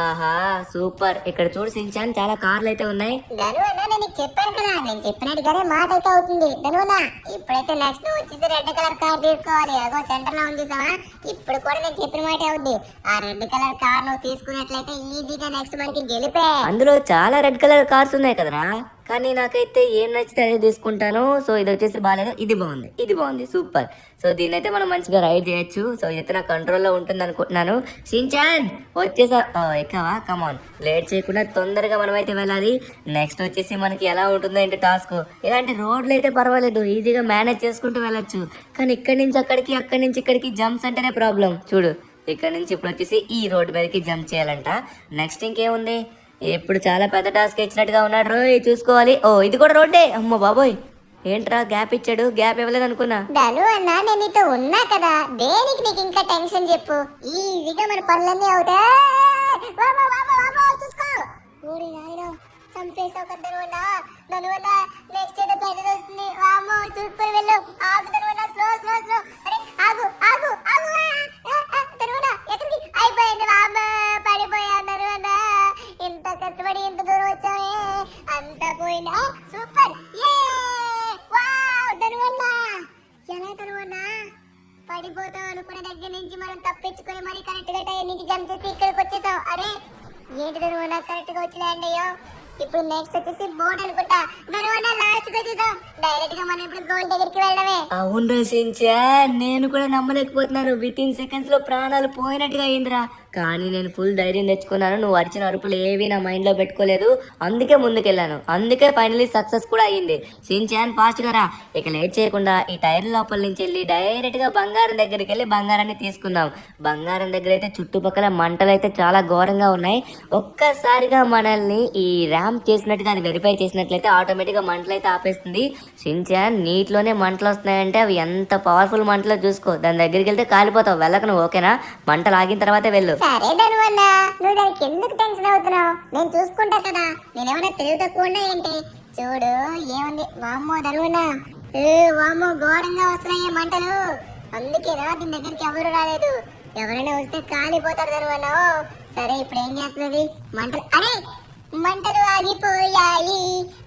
ఆహా సూపర్. ఇక్కడ చూడు సించాన్, చాలా కార్లు అయితే ఉన్నాయి. ధను అన్న, నేను నీకు చెప్పాను కదా, నేను చెప్పినట్టుగానే మాట అయితే అవుతుంది. ధను అన్న, ఇప్పుడైతే నెక్స్ట్ వచ్చేసి రెడ్ కలర్ కార్ తీసుకోవాలి. అగో సెంటర్ లో ఉంది సార్. ఇప్పుడు కూడా నేను చెప్పిన మాట అవుద్ది. ఆ రెడ్ కలర్ కార్ నువ్వు తీసుకున్నట్లయితే ఈజీగా నెక్స్ట్ మనకి గెలిపే. అందులో చాలా రెడ్ కలర్ కార్స్ ఉన్నాయి కదరా, కానీ నాకైతే ఏం నచ్చితే అదే తీసుకుంటాను. సో ఇది వచ్చేసి బాగాలేదు, ఇది బాగుంది, ఇది బాగుంది, సూపర్. సో దీన్ని అయితే మనం మంచిగా రైడ్ చేయొచ్చు. సో ఇదైతే నా కంట్రోల్లో ఉంటుంది అనుకుంటున్నాను. షించాన్ వచ్చేసా, ఎక్కవా? కమాన్, లేట్ చేయకుండా తొందరగా మనం అయితే వెళ్ళాలి. నెక్స్ట్ వచ్చేసి మనకి ఎలా ఉంటుందో ఏంటి టాస్క్. ఇలాంటి రోడ్లు అయితే పర్వాలేదు, ఈజీగా మేనేజ్ చేసుకుంటూ వెళ్ళొచ్చు. కానీ ఇక్కడి నుంచి అక్కడికి, అక్కడి నుంచి ఇక్కడికి జంప్స్ అంటేనే ప్రాబ్లం. చూడు, ఇక్కడ నుంచి ఇప్పుడు వచ్చేసి ఈ రోడ్డు మీదకి జంప్ చేయాలంట. నెక్స్ట్ ఇంకేముంది, ఇప్పుడు చాలా పెద్ద టాస్క్ ఇచ్చినట్టుగా ఉన్నాడు. రోయ్ చూసుకోవాలి. ఓ ఇది కూడా రోడ్డే. అమ్మ బాబోయ్, ఏంట్రా గ్యాప్ ఇచ్చాడు, గ్యాప్ ఇవ్వలేదు అనుకున్నా. ధను అన్న, నేను నీతో ఉన్నా కదా, దేనికి నీకు ఇంకా టెన్షన్ చెప్పు. ఈజీగా మన పనులన్నీ అవుతాయి. చూసుకో. ఊరి నాయనా, చంపేసావు కదా ధను అన్న. ధను అన్న, నెక్స్ట్ ఏదో పెద్దది వస్తుంది. వామ్మో, చూసుకొని వెళ్ళు. ఆగు ధను అన్న, స్లో స్లో స్లో. అరే ఆగు ఆగు ఆగు. ధను అన్న, ఎక్కడికి? అయిపోయింది. వామ్మ, పడిపోయా ధను అన్న. ఇంత కష్టపడి ఇంత దూరం వచ్చామే, అంతా పోయిందా? సూపర్. ఎలా తరువన్నా పడిపోతాం అనుకున్న దగ్గర నుంచి మనం తప్పించుకొని మరి కరెక్ట్ గా టైర్ నుంచి జంప్ చేసి ఇక్కడికి వచ్చేసాం. అరే ఏంటి తరువన్నా, కరెక్ట్ గా వచ్చి ల్యాండ్ అయ్యో. ఇప్పుడు నెక్స్ట్ వచ్చేసి బోట్ అనుకుంటా. ధనువన్న లాస్ట్ వచ్చేసాం. డైరెక్ట్ గా మనం ఇప్పుడు గోల్ దగ్గరికి వెళ్ళడమే. అవును సించా, నేను కూడా నమ్మలేకపోతున్నాను. విత్ ఇన్ సెకండ్స్ లో ప్రాణాలు పోయినట్టుగా అయిందిరా. కానీ నేను ఫుల్ ధైర్యం తెచ్చుకున్నాను. నువ్వు అరిచిన అరుపులు ఏవి నా మైండ్ లో పెట్టుకోలేదు, అందుకే ముందుకెళ్ళాను. అందుకే ఫైనలీ సక్సెస్ కూడా అయ్యింది. సించాన్ ఫాస్ట్ గా రా. ఇక లేట్ చేయకుండా ఈ టైర్ లోపల నుంచి వెళ్ళి డైరెక్ట్ గా బంగారం దగ్గరికి వెళ్ళి బంగారాన్ని తీసుకుందాం. బంగారం దగ్గర అయితే చుట్టుపక్కల మంటలు అయితే చాలా ఘోరంగా ఉన్నాయి. ఒక్కసారిగా మనల్ని ఈ ర్యాంప్ చేసినట్టుగా అది వెరిఫై చేసినట్లయితే ఆటోమేటిక్ గా మంటలు అయితే ఆపేస్తుంది. సించాన్ నీటిలోనే మంటలు వస్తున్నాయంటే అవి ఎంత పవర్ఫుల్ మంటలో చూసుకో. దాని దగ్గరికి వెళ్తే కాలిపోతావు. వెళ్ళక నువ్వు, ఓకేనా? మంటలు ఆగిన తర్వాతే వెళ్ళు. సరే ధనువన్న, నువ్వు దానికి ఎందుకు టెన్షన్ అవుతున్నావు? నేను చూసుకుంటా కదా. నేనేమన్నా తెలివి తక్కువ ఉన్నా ఏంటి? చూడు ఏముంది. వామ్మో ధనువన్న, వామ్మో ఘోరంగా వస్తున్నాయి మంటలు. అందుకేనా దీని దగ్గరికి ఎవరు రాలేదు. ఎవరైనా వస్తే కాలిపోతారు ధనువన్న. సరే ఇప్పుడు ఏం చేస్తున్నది? మంటలు, అరే మంటలు ఆగిపోయాయి,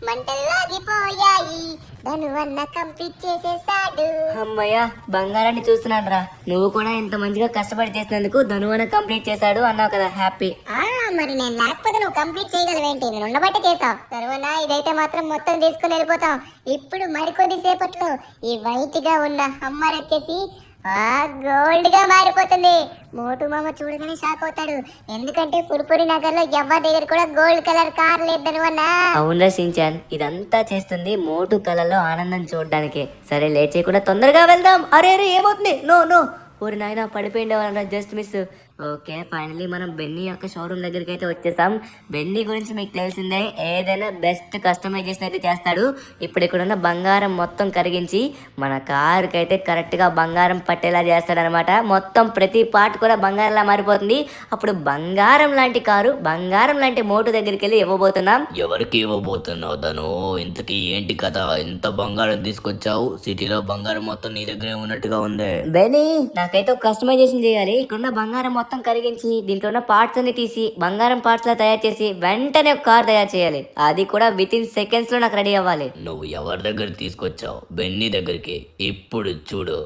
మంటలు ఆగిపోయాయి. ధనువన్న కంప్లీట్ చేసేసాడు. అమ్మయ్య, బంగారాన్ని చూస్తున్నాను రా. నువ్వు కూడా ఇంత మంచిగా కష్టపడి చేసినందుకు ధనువన కంప్లీట్ చేశాడు అన్నావు కదా, హ్యాపీ. మరి నేను లేకపోతే నువ్వు కంప్లీట్ చేయగలవేంటి? నేను ఉండబట్టే చేసావు. తర్వాత ఇదైతే మాత్రం మొత్తం తీసుకుని వెళ్ళిపోతాం. ఇప్పుడు మరికొద్ది సేపట్లో ఈ వైట్ గా ఉన్న హమ్మర్ వచ్చేసి గోల్డ్ గా మారిపోతుంది. మోటు మామ చూడగానే షాక్ అవుతాడు. ఎందుకంటే పురుపురి నగర్ లో ఎవరి దగ్గర కూడా గోల్డ్ కలర్ కార్ లేదు అన్న. అవునరా సించాన్, ఇదంతా చేస్తుంది మోటు కళలో ఆనందం చూడడానికి. సరే లేట్ చేయకుండా తొందరగా వెళ్దాం. అరే అరే ఏమవుతుంది? నో నో, ఊరి నాయన పడిపోయిండే జస్ట్ మిస్. ఓకే, ఫైనలీ మనం బెన్నీ యొక్క షోరూమ్ దగ్గరికి అయితే వచ్చేసాం. బెన్నీ గురించి మీకు తెలిసిందే, ఏదైనా బెస్ట్ కస్టమైజేషన్ అయితే చేస్తాడు. ఇప్పుడు ఇక్కడున్న బంగారం మొత్తం కరిగించి మన కారుకి అయితే కరెక్ట్గా బంగారం పట్టేలా చేస్తాడనమాట. మొత్తం ప్రతి పార్ట్ కూడా బంగారంలా మారిపోతుంది. అప్పుడు బంగారం లాంటి కారు, బంగారం లాంటి మోటు దగ్గరికి వెళ్ళి ఇవ్వబోతున్నాం. ఎవరికి ఇవ్వబోతున్నావు తను? ఇంతకీ ఏంటి కథ? ఎంత బంగారం తీసుకొచ్చావు? సిటీలో బంగారం మొత్తం నీ దగ్గరే ఉన్నట్టుగా ఉంది. బెన్నీ, నాకైతే ఒక కస్టమైజేషన్ చేయాలి. ఇక్కడున్న బంగారం మొత్తం కరిగించి దీంట్లో ఉన్న పార్ట్స్ అన్ని తీసి బంగారం పార్ట్స్ లా తయారు చేసి వెంటనే ఒక కార్ తయారు చేయాలి. అది కూడా విత్ ఇన్ సెకండ్స్ లో నాకు రెడీ అవ్వాలి. నువ్వు ఎవరి దగ్గర తీసుకొచ్చావు? బెన్నీ దగ్గరికి. ఇప్పుడు చూడు.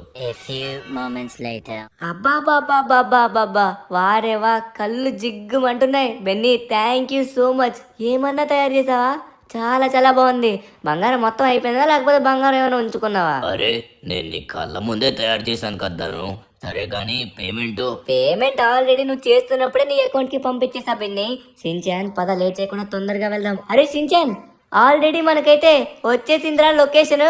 అబ్బా బాబా బాబా బాబా, వారేవా, కళ్ళు జిగ్గుమంటున్నాయి. Benny, thank you so much. ఏమన్నా తయారు చేసావా? చాలా చాలా బాగుంది. బంగారం మొత్తం అయిపోయిందా, లేకపోతే బంగారం ఏమైనా ఉంచుకున్నావా? అరే, నేను నీ కళ్ళ ముందే తయారు చేశాను కద్దాను. సరే కానీ పేమెంట్ ఆల్రెడీ నువ్వు చేస్తున్నప్పుడే నీ అకౌంట్ కి పంపించేసా బెన్నీ. సించాన్, పద లేట్ చేయకుండా తొందరగా వెళ్దాం. అరే సించాన్, ఆల్రెడీ మనకైతే వచ్చేసిందిరా లొకేషన్.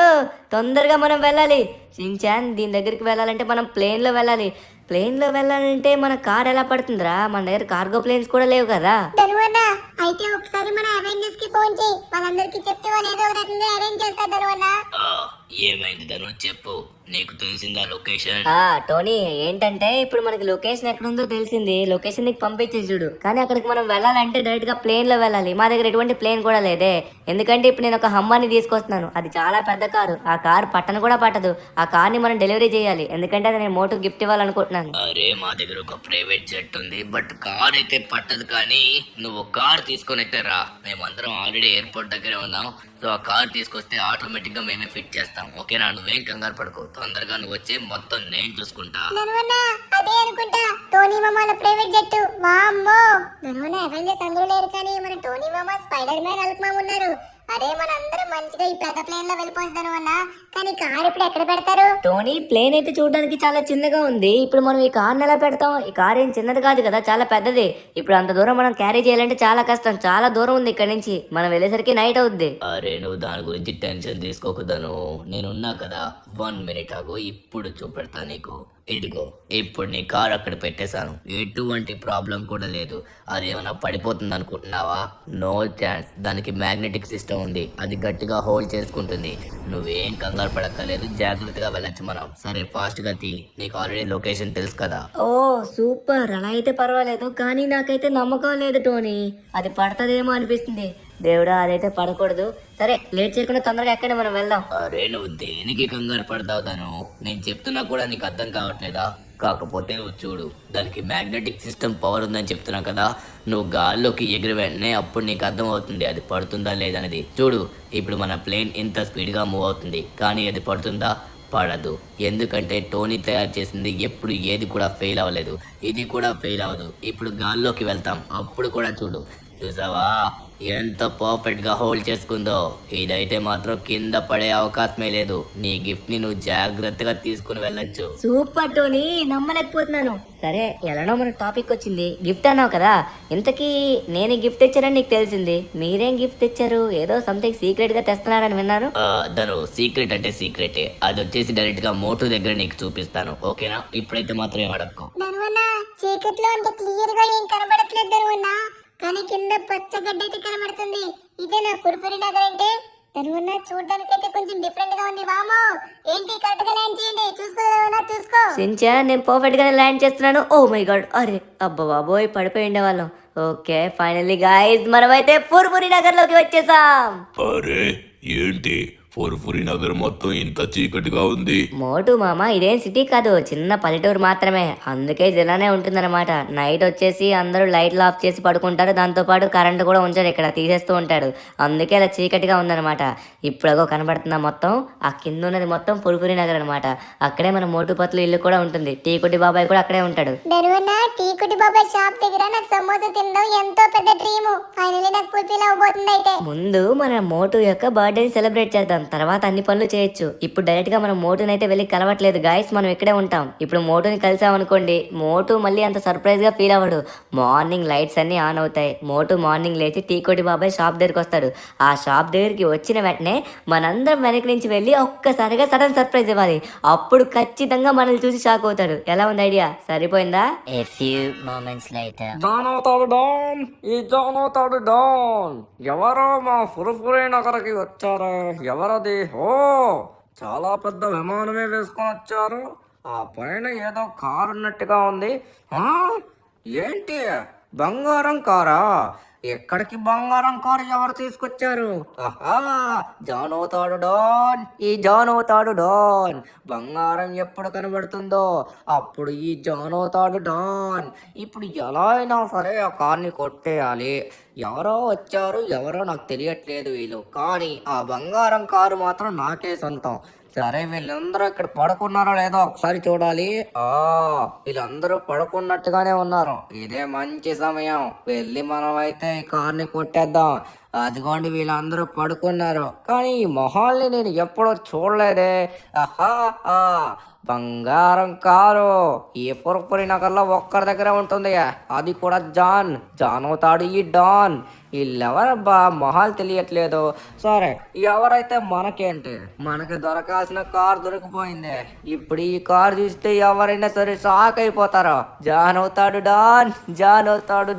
తొందరగా మనం వెళ్ళాలి. సించాన్, దీని దగ్గరికి వెళ్ళాలంటే మనం ప్లేన్ లో వెళ్ళాలి. ప్లేన్ లో వెళ్ళాలంటే మన కార్ ఎలా పడుతుందిరా? మన దగ్గర కార్గో ప్లేన్స్ కూడా లేవు కదా. ధనువన్న, అయితే ఒకసారి మన అవెంజర్స్ కి ఫోన్ చేయి. వాళ్ళందరికీ చెప్తే వాళ్ళు ఏదో ఒక రకంగా అరేంజ్ చేస్తారు ధనువన్న. ఏమైంది ధను? చెప్పు, నీకు తెలిసిందా లొకేషన్? టోనీ, ఏంటంటే ఇప్పుడు మనకి లొకేషన్ ఎక్కడుందో తెలిసింది. లొకేషన్ నీకు పంపించేసి చూడు. కానీ అక్కడికి మనం వెళ్ళాలంటే డైరెక్ట్ గా ప్లేన్ లో వెళ్ళాలి. మా దగ్గర ఎటువంటి ప్లేన్ కూడా లేదే. ఎందుకంటే ఇప్పుడు నేను ఒక హమ్మాని తీసుకొస్తున్నాను. అది చాలా పెద్ద కారు. ఆ కారు పట్టను కూడా పట్టదు. ఆ కార్ ని మనం డెలివరీ చేయాలి. ఎందుకంటే అది నేను మోటో గిఫ్ట్ ఇవ్వాలనుకుంటున్నాను. అరే, మా దగ్గర ఒక ప్రైవేట్ జెట్ ఉంది, బట్ కార్ అయితే పట్టదు. కానీ నువ్వు కార్ తీసుకొని రా. మేమందరం ఆల్రెడీ ఎయిర్పోర్ట్ దగ్గరే ఉన్నాం. సో ఆ కార్ తీసుకొస్తే ఆటోమేటిక్ గా మేమే ఫిట్ చేస్తాం. ఓకేనా? నువ్వేం కంగారు పడుకో. తొందరగా నువ్వు వచ్చే, మొత్తం నేను చూసుకుంటా. ధనువన్న, అదే అనుకుంటా టోనీ మామాల ప్రైవేట్ జెట్. వామ్మో, ధనువన్న అవెంజర్స్ అందరూ లేరు కానీ మన టోనీ మామ, స్పైడర్ మ్యాన్, హల్క్ మామ ఉన్నారు. అరే మనందరం మంచిగా ఈ పెద్ద ప్లేన్ లో వెళ్ళిపోతాను అన్న. కానీ కార్ ఇప్పుడు ఎక్కడ పెడతారు? టోనీ, ప్లేన్ అయితే చూడడానికి చాలా చిన్నగా ఉంది. ఇప్పుడు మనం ఈ కార్ ఎలా పెడతాం? ఈ కార్ ఏం చిన్నది కాదు కదా, చాలా పెద్దది. ఇప్పుడు అంత దూరం మనం క్యారీ చేయాలంటే చాలా కష్టం. చాలా దూరం ఉంది ఇక్కడ నుంచి. మనం వెళ్ళేసరికి నైట్ అవుద్ది. అరే, నువ్వు దాని గురించి టెన్షన్ తీసుకోకూడదు. నేనున్నా కదా. 1 మినిట్ ఆగు, ఇప్పుడు చూపెడతా నీకు. ఇదిగో, ఇప్పుడు నీ కార్ అక్కడ పెట్టేశాను. ఎటువంటి ప్రాబ్లం కూడా లేదు. అది ఏమైనా పడిపోతుంది అనుకుంటున్నావా? No chance. దానికి మ్యాగ్నెటిక్ సిస్టమ్ ఉంది. అది గట్టిగా హోల్డ్ చేసుకుంటుంది. నువ్వేం కంగారు పడక్కర్లేదు. జాగ్రత్తగా వెళ్ళొచ్చు మనం. సరే, ఫాస్ట్ గా తీ. నీకు ఆల్రెడీ లొకేషన్ తెలుసు కదా. ఓ సూపర్, అలా అయితే పర్వాలేదు. కానీ నాకైతే నమ్మకం లేదు టోనీ. అది పడతదేమో అనిపిస్తుంది. దేవుడా, అదైతే పడకూడదు. సరే, లేట్ చేయకుండా తొందరగా ఎక్కడ మనం వెళ్దాం. అరే, నువ్వు దేనికి కంగారు పడతావు తను? నేను చెప్తున్నా కూడా నీకు అర్థం కావట్లేదా? కాకపోతే నువ్వు చూడు, దానికి మ్యాగ్నెటిక్ సిస్టమ్ పవర్ ఉందని చెప్తున్నా కదా. నువ్వు గాల్లోకి ఎగిరి వెంటనే అప్పుడు నీకు అర్థం అవుతుంది అది పడుతుందా లేదనేది. చూడు, ఇప్పుడు మన ప్లేన్ ఇంత స్పీడ్గా మూవ్ అవుతుంది, కానీ అది పడుతుందా? పడదు. ఎందుకంటే టోనీ తయారు చేసింది ఎప్పుడు ఏది కూడా ఫెయిల్ అవ్వలేదు. ఇది కూడా ఫెయిల్ అవ్వదు. ఇప్పుడు గాల్లోకి వెళ్తాం, అప్పుడు కూడా చూడు చూసావా ఎంత పర్ఫెక్ట్ గా హోల్డ్ చేసుకుందో. ఇదైతే మాత్రం కింద పడే అవకాశమే లేదు. నీ గిఫ్ట్ ని నువ్వు జాగ్రత్తగా తీసుకుని వెళ్ళొచ్చు. సూపర్ టోనీ, నమ్మలేకపోతున్నాను. సరే ఎలానో మన టాపిక్ వచ్చింది, గిఫ్ట్ అన్నావు కదా. ఇంతకీ నేను గిఫ్ట్ తెచ్చానని నీకు తెలిసింది, మీరేం గిఫ్ట్ తెచ్చారు? ఏదో సంథింగ్ సీక్రెట్ గా తెస్తున్నారని విన్నాను. దాని సీక్రెట్ అంటే సీక్రెటే. అది వచ్చేసి డైరెక్ట్ గా మోటు దగ్గర నీకు చూపిస్తాను, ఓకేనా? ఇప్పుడైతే మాత్రం ఏం అడక్కో. ధనువన్న చీకట్లో అంత క్లియర్ గా ఏం కనబడట్లేదు ధనువన్న, కానీ కింద పచ్చ గడ్డ అయితే కనబడుతుంది. ఇదే నా పురుపురి నగర్ అంటే. ధనువన్న చూడడానికి అయితే కొంచెం డిఫరెంట్ గా ఉంది. వామో ఏంటి, కరెక్ట్ గా ల్యాండ్ చేయండి. చూసుకో ధనువన్న, చూసుకో. సించా, నేను పర్ఫెక్ట్ గానే ల్యాండ్ చేస్తున్నాను. ఓ మై గాడ్, అరే అబ్బా బాబోయ్, పడిపోయి ఉండేవాళ్ళం. ఓకే ఫైనల్లీ గాయ్స్, మనమైతే పుర్పురి నగర్ లోకి వచ్చేసాం. అరే ఏంటి ఫుర్ఫురి నగర్ మొత్తం ఇంత చీకటిగా ఉంది? మోటు మామ, ఇదేం సిటీ కాదు, చిన్న పల్లెటూరు మాత్రమే. అందుకే ఇలానే ఉంటుందన్నమాట. నైట్ వచ్చేసి అందరూ లైట్లు ఆఫ్ చేసి పడుకుంటారు, దాంతో పాటు కరెంట్ కూడా ఉంచాడు ఇక్కడ, తీసేస్తూ ఉంటాడు. అందుకే ఇలా చీకటిగా ఉందన్నమాట. ఇప్పుడు కనబడుతున్న మొత్తం ఆ కింద ఉన్నది మొత్తం పురుపురి నగర్ అనమాట. అక్కడే మన మోటు పత్లు ఇల్లు కూడా ఉంటుంది. టీకుటి బాబాయ్ కూడా అక్కడే ఉంటాడు. ధనువన్న టీకుటి బాబాయ్ షాప్ దగ్గర నాకు సమోసా తినడం ఎంతో పెద్ద డ్రీమ్. ఫైనల్లీ నాకు ఫుల్ఫిల్ అవబోతుంది. అయితే ముందు మన మోటు యొక్క బర్త్డేని సెలబ్రేట్ చేద్దాం, తర్వాత అన్ని పనులు చేయొచ్చు. ఇప్పుడు డైరెక్ట్ గా మనం మోటుని అయితే వెళ్ళి కలవట్లేదు గాయస్, మనం ఇక్కడే ఉంటాం. ఇప్పుడు మోటుని కలిసామనుకోండి, మోటు మళ్ళీ అంత సర్ప్రైజ్ గా ఫీల్ అవ్వడు. మార్నింగ్ లైట్స్ అన్ని ఆన్ అవుతాయి. మోటు మార్నింగ్ లేచి టీకోటి బాబాయ్ షాప్ దగ్గరికి వస్తాడు. ఆ షాప్ దగ్గరికి వచ్చిన వెంటనే మనందరం వెనక నుంచి వెళ్ళి ఒక్కసారిగా సడన్ సర్ప్రైజ్ ఇవ్వాలి. అప్పుడు ఖచ్చితంగా మనల్ని చూసి షాక్ అవుతాడు. ఎలా ఉంది ఐడియా? సరిపోయిందా? A few moments later. జానవుతాడు డాన్, ఈ జానవుతాడు డాన్. ఎవరో మా ఫురుఫురి నగర్కి వచ్చారు. ఎవరది? ఓ చాలా పెద్ద విమానమే వేసుకొని వచ్చారు. ఆ పైన ఏదో కారు ఉన్నట్టుగా ఉంది. ఆ, ఏంటి బంగారం కారా? ఎక్కడికి బంగారం కారు ఎవరు తీసుకొచ్చారు? ఆహా, జానవుతాడు డాన్, ఈ జానవుతాడు డాన్. బంగారం ఎప్పుడు కనబడుతుందో అప్పుడు ఈ జానవుతాడు డాన్. ఇప్పుడు ఎలా అయినా సరే ఆ కార్ని కొట్టేయాలి. ఎవరో వచ్చారు, ఎవరో నాకు తెలియట్లేదు వీళ్ళు, కానీ ఆ బంగారం కారు మాత్రం నాకే సొంతం. సరే వీళ్ళందరూ ఇక్కడ పడుకున్నారో లేదో ఒకసారి చూడాలి. వీళ్ళందరూ పడుకున్నట్టుగానే ఉన్నారు. ఇదే మంచి సమయం, వెళ్ళి మనం అయితే ఈ కార్ని కొట్టేద్దాం. అదిగోండి వీళ్ళందరూ పడుకున్నారు, కానీ ఈ మొహాల్ని నేను ఎప్పుడో చూడలేదే. ఆహా, బంగారం కారు ఈ పురుపురి నగర్లో ఒక్కరి దగ్గర ఉంటుంది, అది కూడా జాన్ అవుతాడు ఈ డాన్. వీళ్ళెవరబ్బా, మొహాలు తెలియట్లేదు. సరే ఎవరైతే మనకేంటి, మనకి దొరకాల్సిన కార్ దొరికిపోయింది. ఇప్పుడు ఈ కార్ చూస్తే ఎవరైనా సరే షాక్ అయిపోతారు. జాన్ అవుతాడు